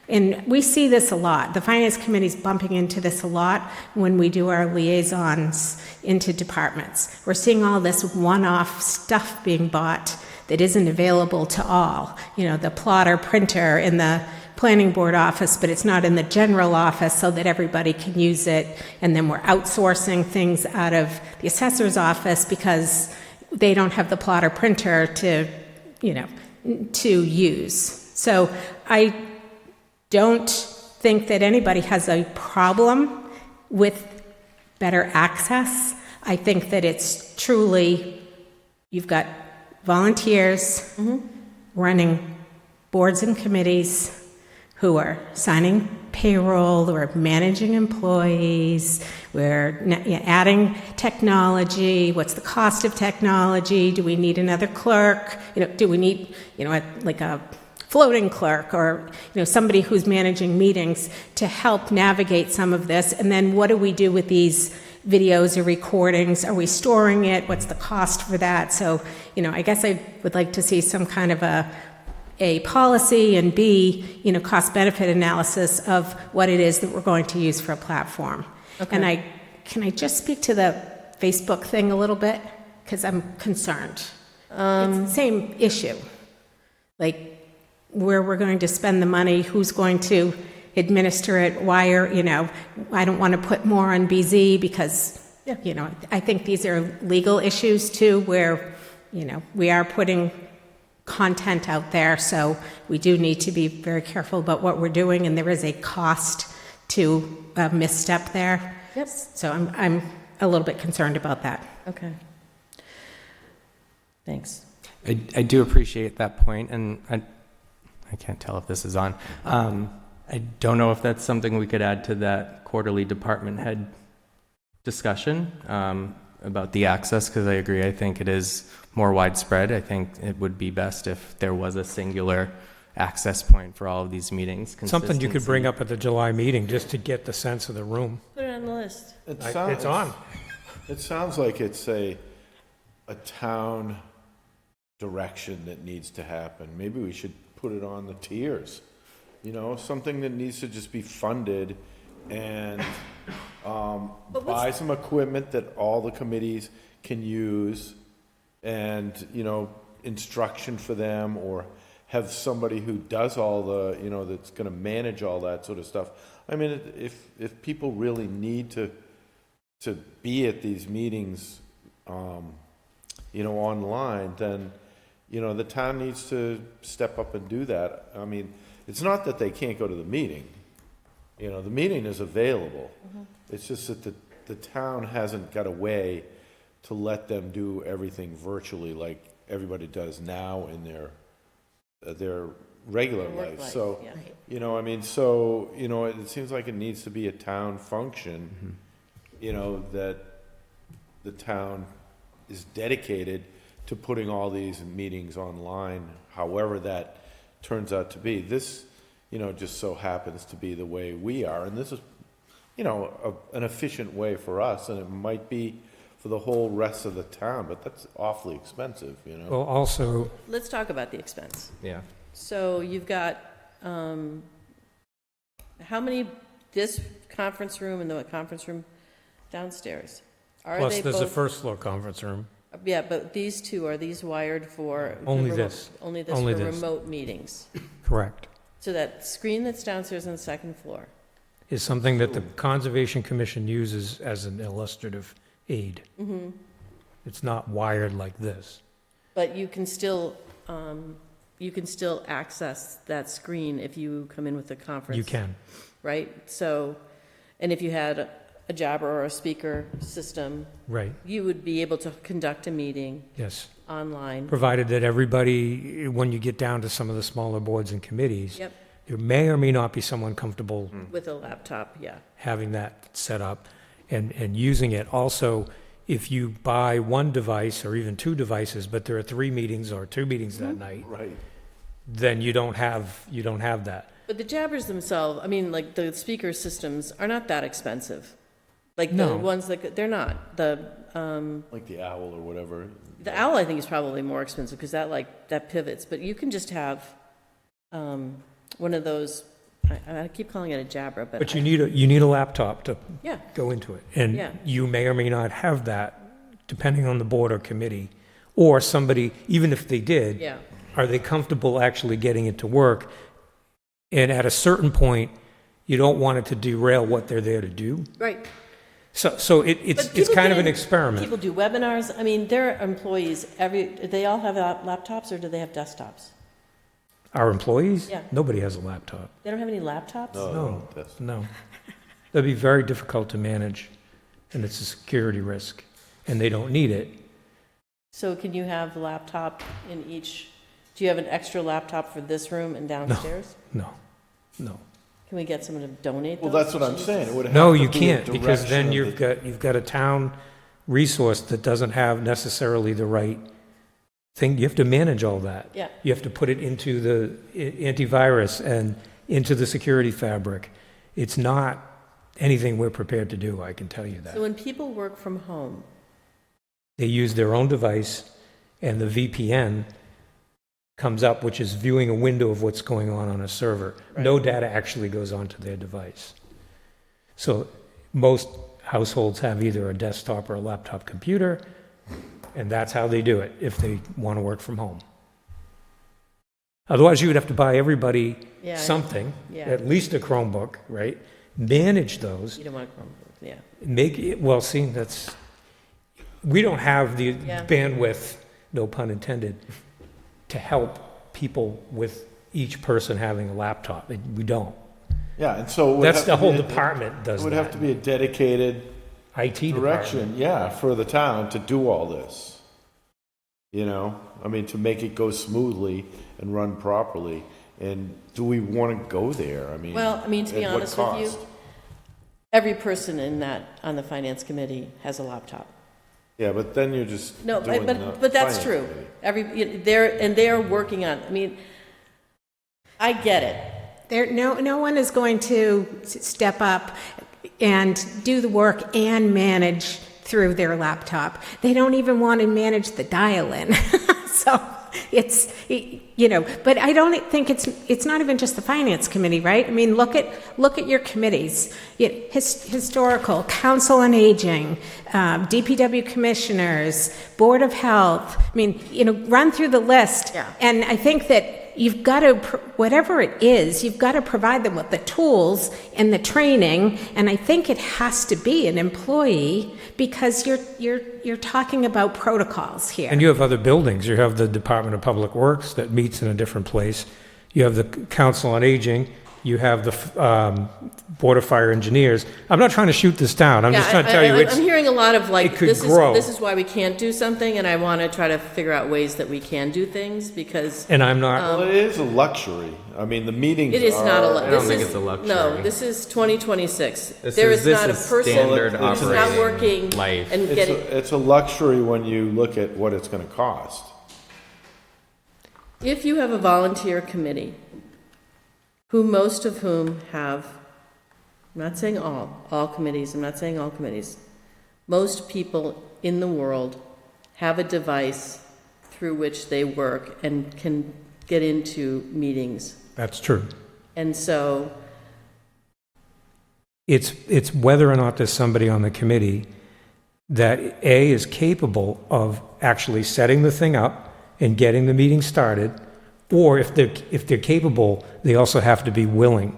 And we see this a lot. The Finance Committee's bumping into this a lot when we do our liaisons into departments. We're seeing all this one-off stuff being bought that isn't available to all. The plotter printer in the Planning Board office, but it's not in the general office so that everybody can use it. And then we're outsourcing things out of the assessor's office because they don't have the plotter printer to use. So I don't think that anybody has a problem with better access. I think that it's truly, you've got volunteers running boards and committees who are signing payroll, who are managing employees, we're adding technology. What's the cost of technology? Do we need another clerk? Do we need, like a floating clerk or somebody who's managing meetings to help navigate some of this? And then what do we do with these videos or recordings? Are we storing it? What's the cost for that? So I guess I would like to see some kind of a policy and B, cost benefit analysis of what it is that we're going to use for a platform. Okay. And can I just speak to the Facebook thing a little bit, because I'm concerned. It's the same issue, like where we're going to spend the money, who's going to administer it, why are, I don't want to put more on BZ because, I think these are legal issues too, where, we are putting content out there, so we do need to be very careful about what we're doing, and there is a cost to a misstep there. Yep. So I'm a little bit concerned about that. Okay. Thanks. I do appreciate that point, and I can't tell if this is on. I don't know if that's something we could add to that quarterly department head discussion about the access, because I agree. I think it is more widespread. I think it would be best if there was a singular access point for all of these meetings. Something you could bring up at the July meeting just to get the sense of the room. Put it on the list. It's on. It sounds like it's a town direction that needs to happen. Maybe we should put it on the tiers. Something that needs to just be funded and buy some equipment that all the committees can use, and instruction for them, or have somebody who does all the that's going to manage all that sort of stuff. I mean, if people really need to be at these meetings online, then the town needs to step up and do that. I mean, it's not that they can't go to the meeting. The meeting is available. It's just that the town hasn't got a way to let them do everything virtually like everybody does now in their regular life. So, yeah. It seems like it needs to be a town function, that the town is dedicated to putting all these meetings online, however that turns out to be. This, just so happens to be the way we are, and this is, an efficient way for us, and it might be for the whole rest of the town, but that's awfully expensive, Well, also, Let's talk about the expense. Yeah. So you've got, how many, this conference room and the conference room downstairs. Are Plus, they there's a both? first floor conference room. Yeah, but these two, are these wired for? Only remote- this. Only this Only for this. remote meetings? Correct. So that screen that's downstairs on the second floor? Is something that the Conservation Commission uses as an illustrative aid. Mm-hmm. It's not wired like this. But you can still access that screen if you come in with a conference. You can. Right? So, and if you had a jabber or a speaker system, Right. you would be able to conduct a meeting Yes. online. Provided that everybody, when you get down to some of the smaller boards and committees, Yep, there may or may not be someone comfortable with a laptop, yeah. having that set up and using it. Also, if you buy one device or even two devices, but there are 3 meetings or 2 meetings that night, Right. then you don't have that. But the jabbers themselves, I mean, like, the speaker systems are not that expensive. Like, the No. ones that, they're not. Like the owl or whatever. The owl, I think, is probably more expensive, because that pivots, but you can just have, one of those, I keep calling it a jabber, but. But you need a laptop to Yeah. go into it. And Yeah. you may or may not have that, depending on the board or committee, or somebody, even if they did, Yeah. are they comfortable actually getting it to work? And at a certain point, you don't want it to derail what they're there to do. Right. So But it's people kind of get an in- experiment. People do webinars. I mean, their employees, do they all have laptops, or do they have desktops? Our employees? Yeah. Nobody has a laptop. They don't have any laptops? No. That'd be very difficult to manage, and it's a security risk, and they don't need it. So can you have a laptop in each, do you have an extra laptop for this room and downstairs? No. Can we get someone to donate Well, those? that's what I'm saying. It would have No, to you be a can't, because then direction of you've got a town resource that doesn't have necessarily the right thing. You have to manage all that. Yeah. You have to put it into the antivirus and into the security fabric. It's not anything we're prepared to do, I can tell you So that. when people work from home, They use their own device, and the VPN comes up, which is viewing a window of what's going on a server. No data actually goes onto their device. So most households have either a desktop or a laptop computer, and that's how they do it if they want to work from home. Otherwise, you would have to buy everybody Yeah, something, yeah. at least a Chromebook, right? Manage those. you don't want to Chromebook, yeah. Make it, well, see, we don't have the Yeah. bandwidth, no pun intended, to help people with each person having a laptop. We don't. Yeah, and so. it would That's have the to whole be department does It would that. have to be a dedicated IT direction, department. yeah, for the town to do all this. You know, I mean, to make it go smoothly and run properly. And do we want to go there? I mean, Well, I mean, to be at what honest with you, cost? every person on the finance committee has a laptop. Yeah, but then you're just No, doing the but that's finance true. committee. They're working on, I mean, I get it. No one is going to step up and do the work and manage through their laptop. They don't even want to manage the dial-in. So it's, but I don't think it's not even just the finance committee, right? I mean, look at your committees. Historical, Council on Aging, DPW commissioners, Board of Health. I mean, run through the list. Yeah. And I think that you've got to, whatever it is, you've got to provide them with the tools and the training. And I think it has to be an employee, because you're talking about protocols here. And you have other buildings. You have the Department of Public Works that meets in a different place. You have the Council on Aging. You have the Board of Fire Engineers. I'm not trying to shoot this down. I'm just trying to tell you I'm hearing a lot of like, it could this grow. is why we can't do something, and I want to try to figure out ways that we can do things, because And I'm not. Well, it is a luxury. I mean, the meetings it is not a, I don't think it's a luxury. No, this is 2026. This There is- is not a this is person standard who's not operating working life. and It's getting. it's a luxury when you look at what it's going to cost. If you have a volunteer committee, most of whom have, I'm not saying all committees, I'm not saying all committees, most people in the world have a device through which they work and can get into meetings. That's true. And so It's whether or not there's somebody on the committee that A, is capable of actually setting the thing up and getting the meeting started, or if they're capable, they also have to be willing.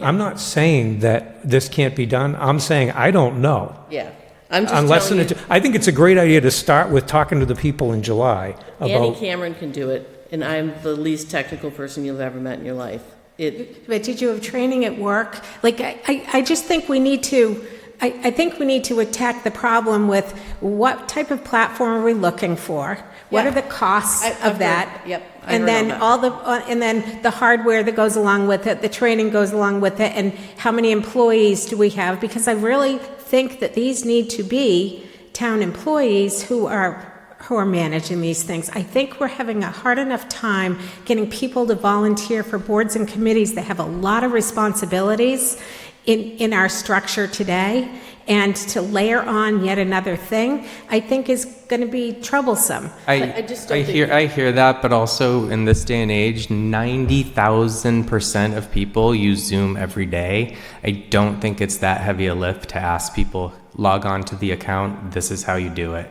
I'm not saying that this can't be done. I'm saying I don't know. Yeah. I'm just telling you. I think it's a great idea to start with talking to the people in July Annie about. Cameron can do it, and I'm the least technical person you've ever met in your life. But did you have training at work? Like, I just think we need to, I think we need to attack the problem with what type of platform are we looking for? What are the costs of that? And then and then the hardware that goes along with it, the training goes along with it, and how many employees do we have? Because I really think that these need to be town employees who are managing these things. I think we're having a hard enough time getting people to volunteer for boards and committees that have a lot of responsibilities in our structure today, and to layer on yet another thing, I think is going to be troublesome. I just don't I hear that, but also in this day and age, 90,000% of people use Zoom every day. I don't think it's that heavy a lift to ask people, log on to the account, this is how you do it.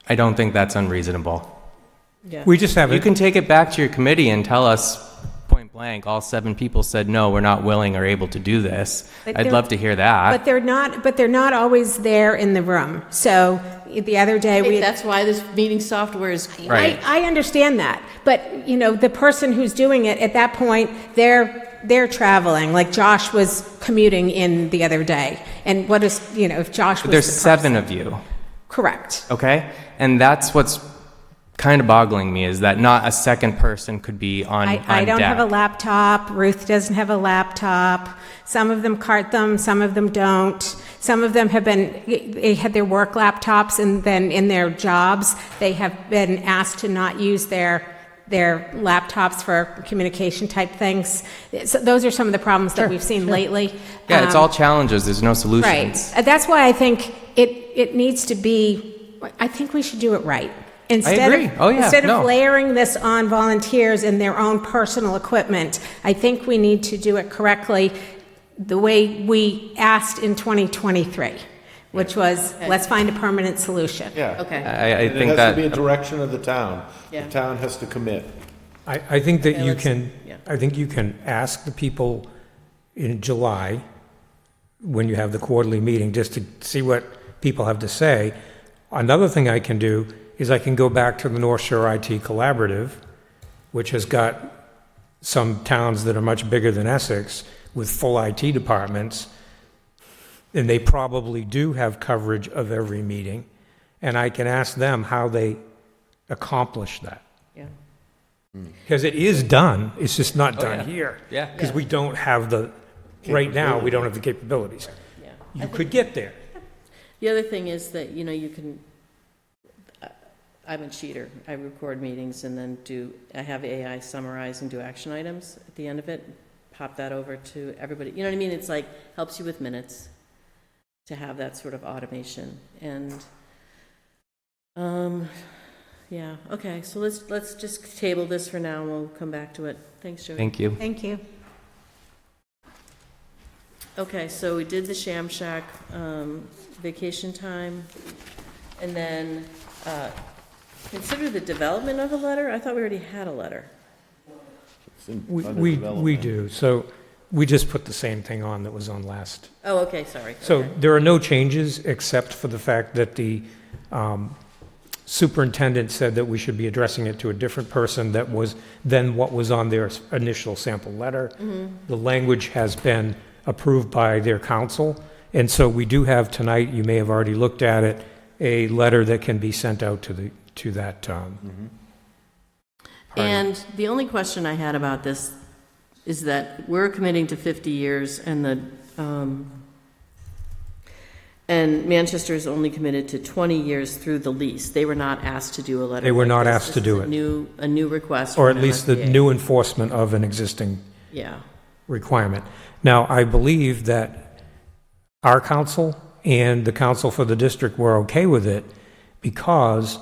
I don't think that's unreasonable. Yeah. We just have You can take it back to your committee and tell us point blank, all 7 people said, no, we're not willing or able to do this. I'd love to hear that. But they're not always there in the room. So the other day that's why this meeting software is great. Right. I understand that. But, the person who's doing it at that point, they're traveling. Like Josh was commuting in the other day. And what is, if Josh was There's the 7 person. of you. Correct. Okay? And that's what's kind of boggling me, is that not a second person could be on I don't deck. have a laptop. Ruth doesn't have a laptop. Some of them cart them, some of them don't. Some of them they had their work laptops, and then in their jobs, they have been asked to not use their laptops for communication type things. So those are some of the problems that we've seen lately. Yeah, it's all challenges. There's no solutions. Right. That's why I think it needs to be, I think we should do it right. Instead agree. Instead of layering this on volunteers and their own personal equipment, I think we need to do it correctly the way we asked in 2023, which was, let's find a permanent solution. Yeah. Okay. I think it has that to be a direction of the town. Yeah. The town has to commit. I think that Yeah, I think you can ask the people in July, when you have the quarterly meeting, just to see what people have to say. Another thing I can do is I can go back to the North Shore IT Collaborative, which has got some towns that are much bigger than Essex with full IT departments, and they probably do have coverage of every meeting, and I can ask them how they accomplish that. Yeah. Because it is done, it's just not done here. Yeah. Because we don't have right now, we don't have the capabilities. Yeah. You could get there. The other thing is that, you can, I'm a cheater. I record meetings and then I have AI summarize and do action items at the end of it, pop that over to everybody. You know what I mean? It's like, helps you with minutes to have that sort of automation. And, yeah, okay, so let's just table this for now and we'll come back to it. Thanks, Jody. Thank you. Thank you. Okay, so we did the Sham Shack vacation time, and then consider the development of a letter. I thought we already had a letter. We do, so we just put the same thing on that was on last. Oh, okay, sorry. So Okay. there are no changes except for the fact that the superintendent said that we should be addressing it to a different person than what was on their initial sample letter. The language has been approved by their council, and so we do have tonight, you may have already looked at it, a letter that can be sent out to that party. And the only question I had about this is that we're committing to 50 years, and Manchester is only committed to 20 years through the lease. They were not asked to do a letter. They were like not this. asked to This do is it. A new request. Or from at least the MSBA. new enforcement of an existing Yeah. requirement. Now, I believe that our council and the council for the district were okay with it because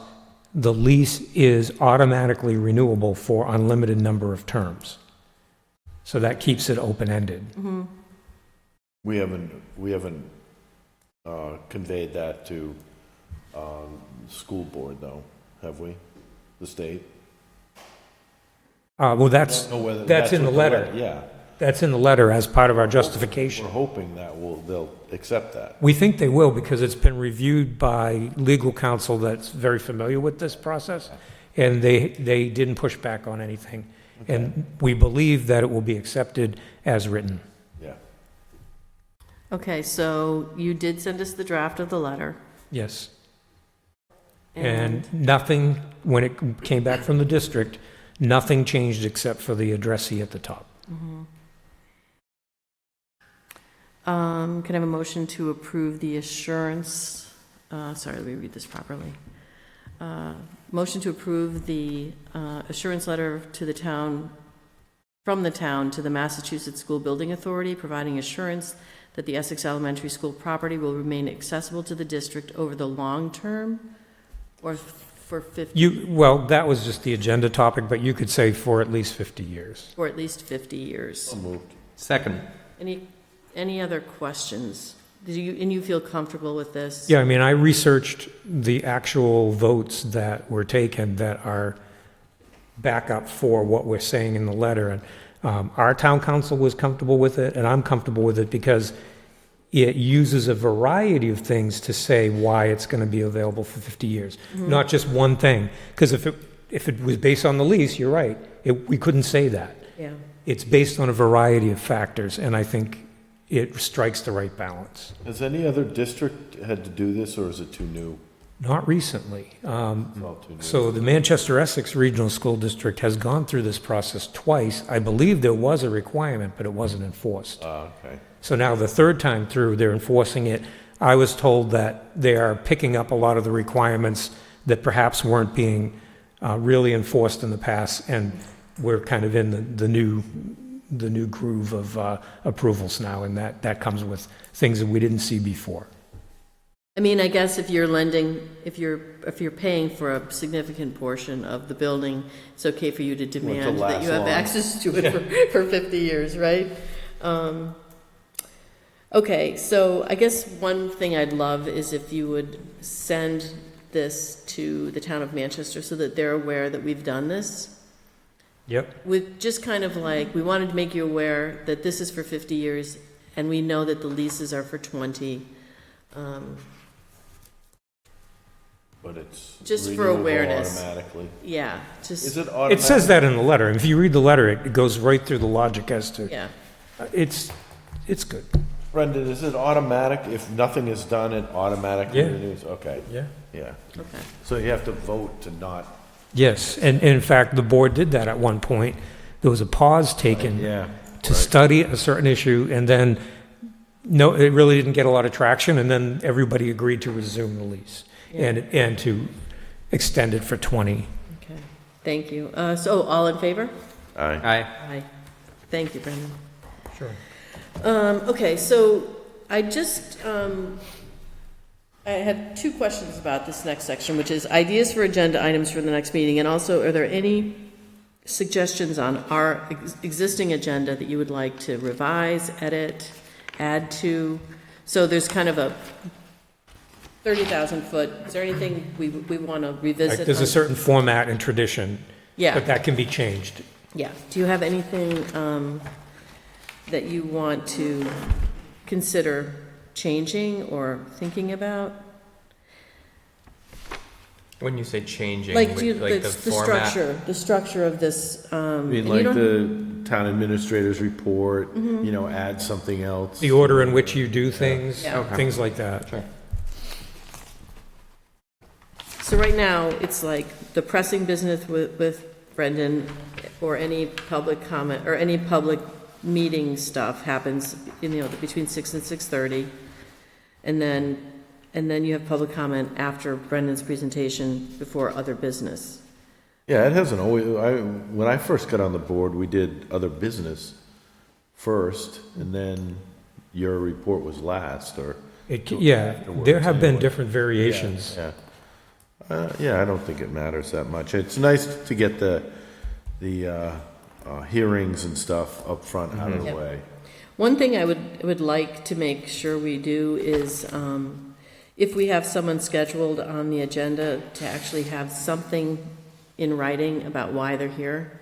the lease is automatically renewable for unlimited number of terms. So that keeps it open-ended. We haven't conveyed that to school board, though, have we? The state? Well, that's Don't know whether- that's in the what letter. Yeah. That's in the letter as part of our justification. We're hoping that they'll accept that. We think they will because it's been reviewed by legal counsel that's very familiar with this process, and they didn't push back on anything. Okay. And we believe that it will be accepted as written. Yeah. Okay, so you did send us the draft of the letter. Yes. And nothing, when it came back from the district, nothing changed except for the addressee at the top. Can I have a motion to approve the assurance, sorry, let me read this properly. Motion to approve the assurance letter to the town, from the town to the Massachusetts School Building Authority, providing assurance that the Essex Elementary School property will remain accessible to the district over the long term, or for 50? Well, that was just the agenda topic, but you could say for at least 50 years. For at least 50 years. So moved. Second. Any other questions? And you feel comfortable with this? Yeah, I mean, I researched the actual votes that were taken that are backup for what we're saying in the letter. And our town council was comfortable with it, and I'm comfortable with it because it uses a variety of things to say why it's going to be available for 50 years, not just one thing. Because if it was based on the lease, you're right, we couldn't say that. Yeah. It's based on a variety of factors, and I think it strikes the right balance. Has any other district had to do this, or is it too new? Not recently. It's all too new. So the Manchester Essex Regional School District has gone through this process twice. I believe there was a requirement, but it wasn't enforced. Okay. So now the third time through, they're enforcing it. I was told that they are picking up a lot of the requirements that perhaps weren't being really enforced in the past, and we're kind of in the new groove of approvals now, and that comes with things that we didn't see before. I mean, I guess if you're lending, if you're paying for a significant portion of the building, it's okay for you to demand that you have long. access to it for 50 years, right? Okay, so I guess one thing I'd love is if you would send this to the town of Manchester so that they're aware that we've done this. Yep. With just kind of like, we wanted to make you aware that this is for 50 years, and we know that the leases are for 20. But it's Just for renewable awareness. automatically. Yeah, just. Is it automatic? It says that in the letter. If you read the letter, it goes right through the logic as to, Yeah. it's good. Brendan, is it automatic? If nothing is done, it automatically Yeah. renews? Okay. Yeah. Yeah. Okay. So you have to vote to not. Yes, and in fact, the board did that at one point. There was a pause taken Yeah. to study a certain issue, and then, no, it really didn't get a lot of traction, and then everybody agreed to resume the lease and to extend it for 20. Okay, thank you. So all in favor? Aye. Aye. Aye. Thank you, Brendan. Sure. Okay, so I just, I had two questions about this next section, which is ideas for agenda items for the next meeting, and also, are there any suggestions on our existing agenda that you would like to revise, edit, add to? So there's kind of a 30,000 foot, is there anything we want to revisit? Like, there's a certain format and tradition, Yeah. but that can be changed. Yeah. Do you have anything that you want to consider changing or thinking about? When you say changing, Like, with, do you, like the format, structure of this. I mean, and you like don't- the town administrator's report, you know, add something else. The order in which you do things, Yeah. Okay. things like that. Sure. So right now, it's like the pressing business with Brendan, or any public comment, or any public meeting stuff happens, between 6 and 6:30. And then you have public comment after Brendan's presentation before other business. Yeah, it hasn't always, when I first got on the board, we did other business first, and then your report was last, or. Yeah, there have been Anyway. different variations. Yeah. Yeah, I don't think it matters that much. It's nice to get the hearings and stuff up front out of the Yep. way. One thing I would like to make sure we do is, if we have someone scheduled on the agenda, to actually have something in writing about why they're here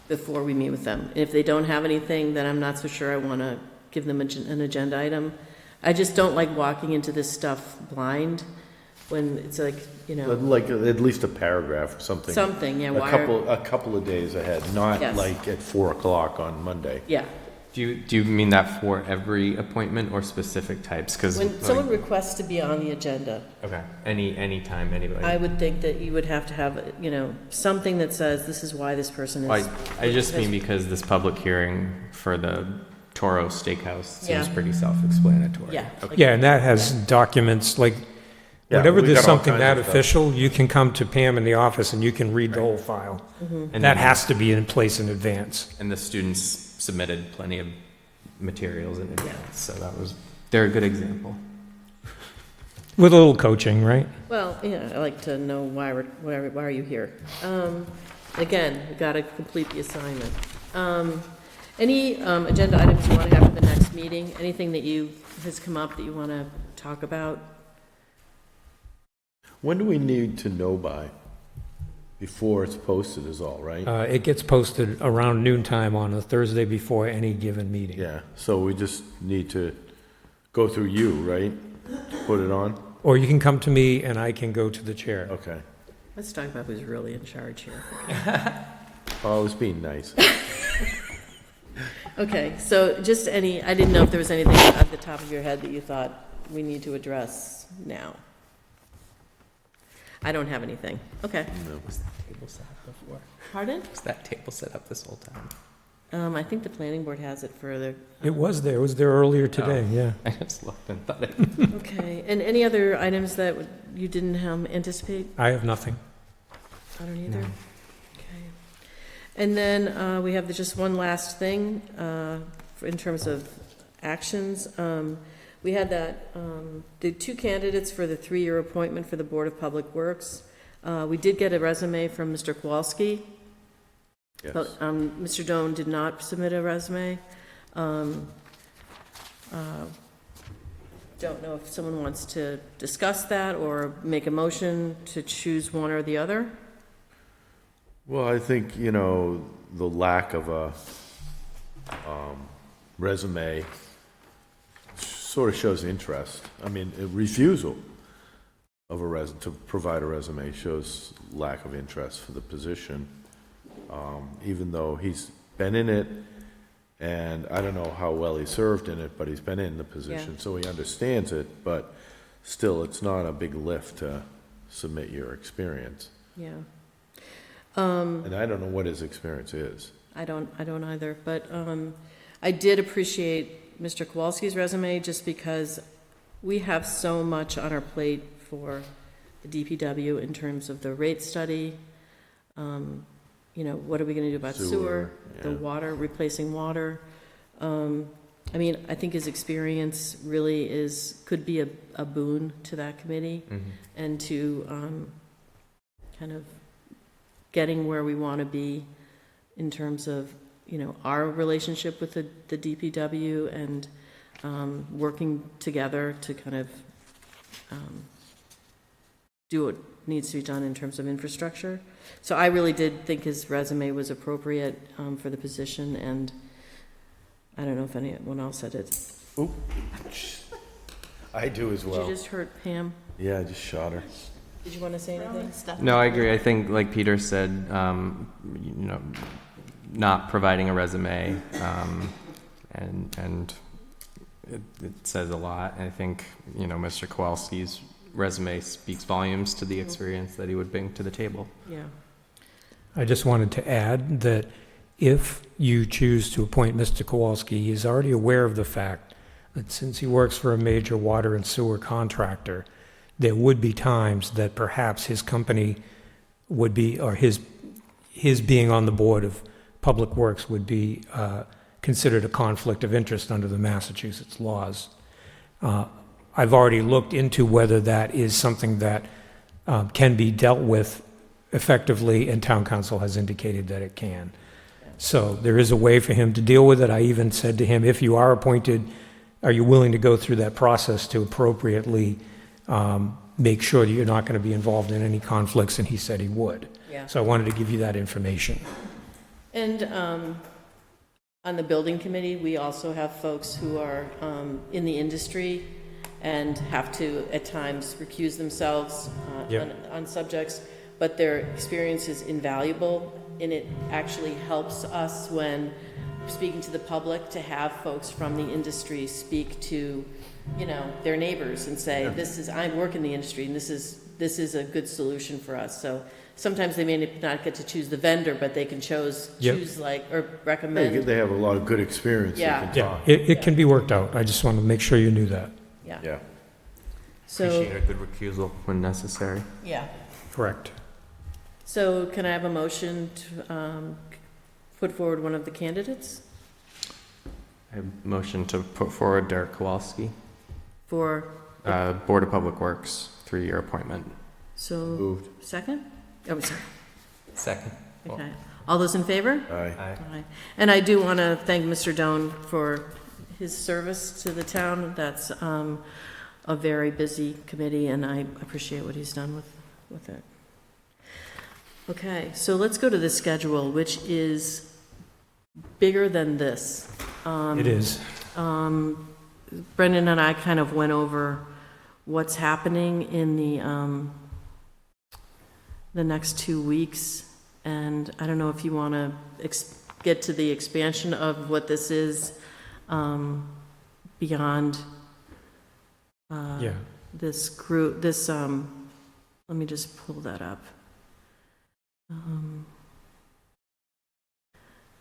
before we meet with them. If they don't have anything, then I'm not so sure I want to give them an agenda item. I just don't like walking into this stuff blind when it's like, you know. Like at least a paragraph or something. Something, yeah. A couple of days ahead, not Yes. like at 4 o'clock on Monday. Yeah. Do you mean that for every appointment or specific types? Because When someone requests to be on the agenda, okay, any time, anybody. I would think that you would have to have, you know, something that says this is why this person is. I just mean because this public hearing for the Toro Steakhouse seems Yeah. pretty self-explanatory. Yeah. Okay. Yeah, and that has documents, like, Yeah, whenever we there's got all something kinds that of stuff. official, you can come to Pam in the office and you can read the whole file. And That then- has to be in place in advance. And the students submitted plenty of materials in advance, so they're a good example. With a little coaching, right? Well, yeah, I like to know why are you here? Again, we got to complete the assignment. Any agenda items you want to have for the next meeting? Anything that has come up that you want to talk about? When do we need to know by? Before it's posted is all, right? It gets posted around noontime on a Thursday before any given meeting. Yeah, so we just need to go through you, right? To put it on? Or you can come to me and I can go to the chair. Okay. Let's talk about who's really in charge here. Oh, I was being nice. Okay, so just I didn't know if there was anything at the top of your head that you thought we need to address now. I don't have anything. Okay. Was that table set up before? Pardon? Was that table set up this whole time? I think the planning board has it for the. It was there earlier today, Oh. yeah. I just looked and thought it. Okay, and any other items that you didn't anticipate? I have nothing. I don't either. No. Okay. And then we have just one last thing in terms of actions. We had the two candidates for the 3-year appointment for the Board of Public Works. We did get a resume from Mr. Kowalski. Yes. But Mr. Doan did not submit a resume. Don't know if someone wants to discuss that or make a motion to choose one or the other. Well, I think, the lack of a resume sort of shows interest. I mean, a refusal of to provide a resume shows lack of interest for the position, even though he's been in it, and I don't know how well he served in it, but he's been in the position, so he understands it, but still, it's not a big lift to submit your experience. Yeah. And I don't know what his experience is. I don't either, but I did appreciate Mr. Kowalski's resume just because we have so much on our plate for the DPW in terms of the rate study. What are we going to do about sewer, yeah. the water, replacing water? I mean, I think his experience really could be a boon to that committee and to kind of getting where we want to be in terms of, our relationship with the DPW and working together to kind of do what needs to be done in terms of infrastructure. So I really did think his resume was appropriate for the position, and I don't know if anyone else said it. Oop. I do as well. Did you just hurt Pam? Yeah, I just shot her. Did you want to say anything? No, I agree. I think, like Peter said, not providing a resume, and it says a lot. I think, Mr. Kowalski's resume speaks volumes to the experience that he would bring to the table. Yeah. I just wanted to add that if you choose to appoint Mr. Kowalski, he is already aware of the fact that since he works for a major water and sewer contractor, there would be times that perhaps his company would be, or his being on the Board of Public Works would be considered a conflict of interest under the Massachusetts laws. I've already looked into whether that is something that can be dealt with effectively, and Town Council has indicated that it can. So there is a way for him to deal with it. I even said to him, if you are appointed, are you willing to go through that process to appropriately make sure that you're not going to be involved in any conflicts? And he said he would. Yeah. So I wanted to give you that information. And on the building committee, we also have folks who are in the industry and have to, at times, recuse themselves on subjects, but their experience is invaluable, and it actually helps us when speaking to the public to have folks from the industry speak to, their neighbors and say, I work in the industry, and this is a good solution for us. So sometimes they may not get to choose the vendor, but they can choose or recommend. They have a lot of good experience. Yeah. They can talk. It can be worked out. I just want to make sure you knew that. Yeah. So, Appreciate a good recusal when necessary. yeah. Correct. So can I have a motion to put forward one of the candidates I motion to put forward Derek Kowalski, for, Board of Public Works, 3-year appointment. so, Moved. second? Oh, sorry. Second. Okay. All those in favor? Aye. Aye. And I do want to thank Mr. Doan for his service to the town. That's a very busy committee, and I appreciate what he's done with it. Okay, so let's go to the schedule, which is bigger than this. It is. Brendan and I kind of went over what's happening in the next 2 weeks, and I don't know if you want to get to the expansion of what this is beyond this group. Let me just pull that up.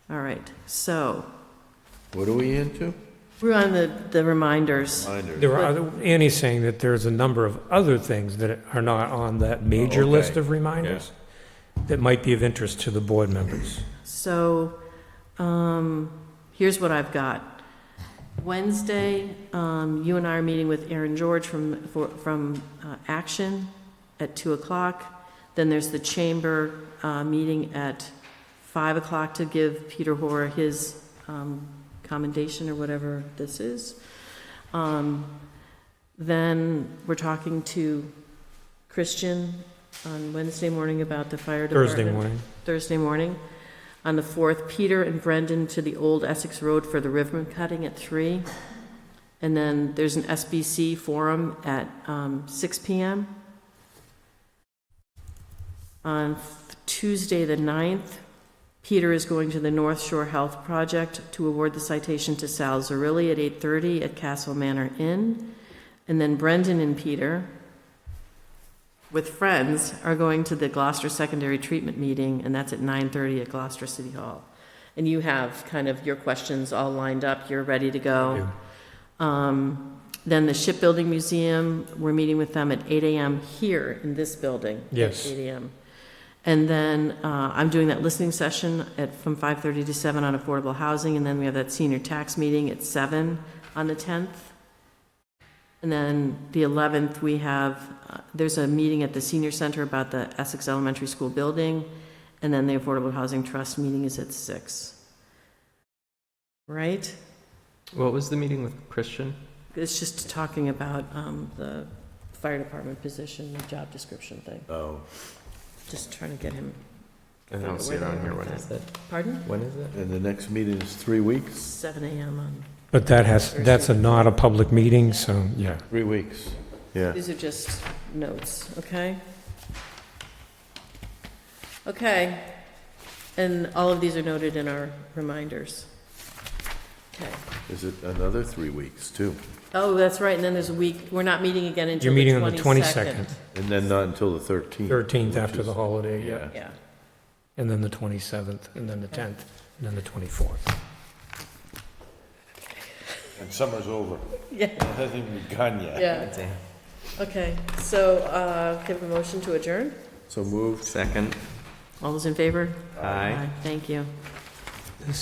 All right, so What are we into? we're on the reminders. There are, Annie's saying that there's a number of other things that are not on that major okay. list of reminders that might be of interest to the board members. So, here's what I've got. Wednesday, you and I are meeting with Aaron George from Action at 2:00. Then there's the chamber meeting at 5:00 to give Peter Hoare his commendation or whatever this is. Then we're talking to Christian on Wednesday morning about the fire department. Thursday morning. On the 4th, Peter and Brendan to the old Essex Road for the ribbon cutting at 3. And then there's an SBC forum at 6 p.m. On Tuesday, the 9th, Peter is going to the North Shore Health Project to award the citation to Sal Zarilli at 8:30 at Castle Manor Inn. And then Brendan and Peter, with friends, are going to the Gloucester Secondary Treatment Meeting, and that's at 9:30 at Gloucester City Hall. And you have kind of your questions all lined up. You're ready to go. Then the Shipbuilding Museum, we're meeting with them at 8 a.m. here in this building. Yes. At 8 a.m. And then I'm doing that listening session from 5:30 to 7 on affordable housing, and then we have that senior tax meeting at 7 on the 10th. And then the 11th, we have, there's a meeting at the senior center about the Essex Elementary School building, and then the Affordable Housing Trust meeting is at 6. Right? What was the meeting with Christian? It's just talking about the fire department position, the job description thing. Oh. Just trying to get him. I don't see it on here. When is it? Pardon? When is it? And the next meeting is 3 weeks? 7 a.m. on. But that's not a public meeting, so, yeah. 3 weeks. Yeah. These are just notes, okay? Okay. And all of these are noted in our reminders. Okay. Is it another 3 weeks, too? Oh, that's right, and then there's a week, we're not meeting again until You're meeting the on the 22nd. 22nd. And then not until the 13th. 13th after the holiday, yeah. Yeah. And then the 27th, and then the 10th, and then the 24th. And summer's over. Yeah. It hasn't even begun yet. Yeah. Okay, so, give a motion to adjourn? So moved. Second. All those in favor? Aye. Thank you.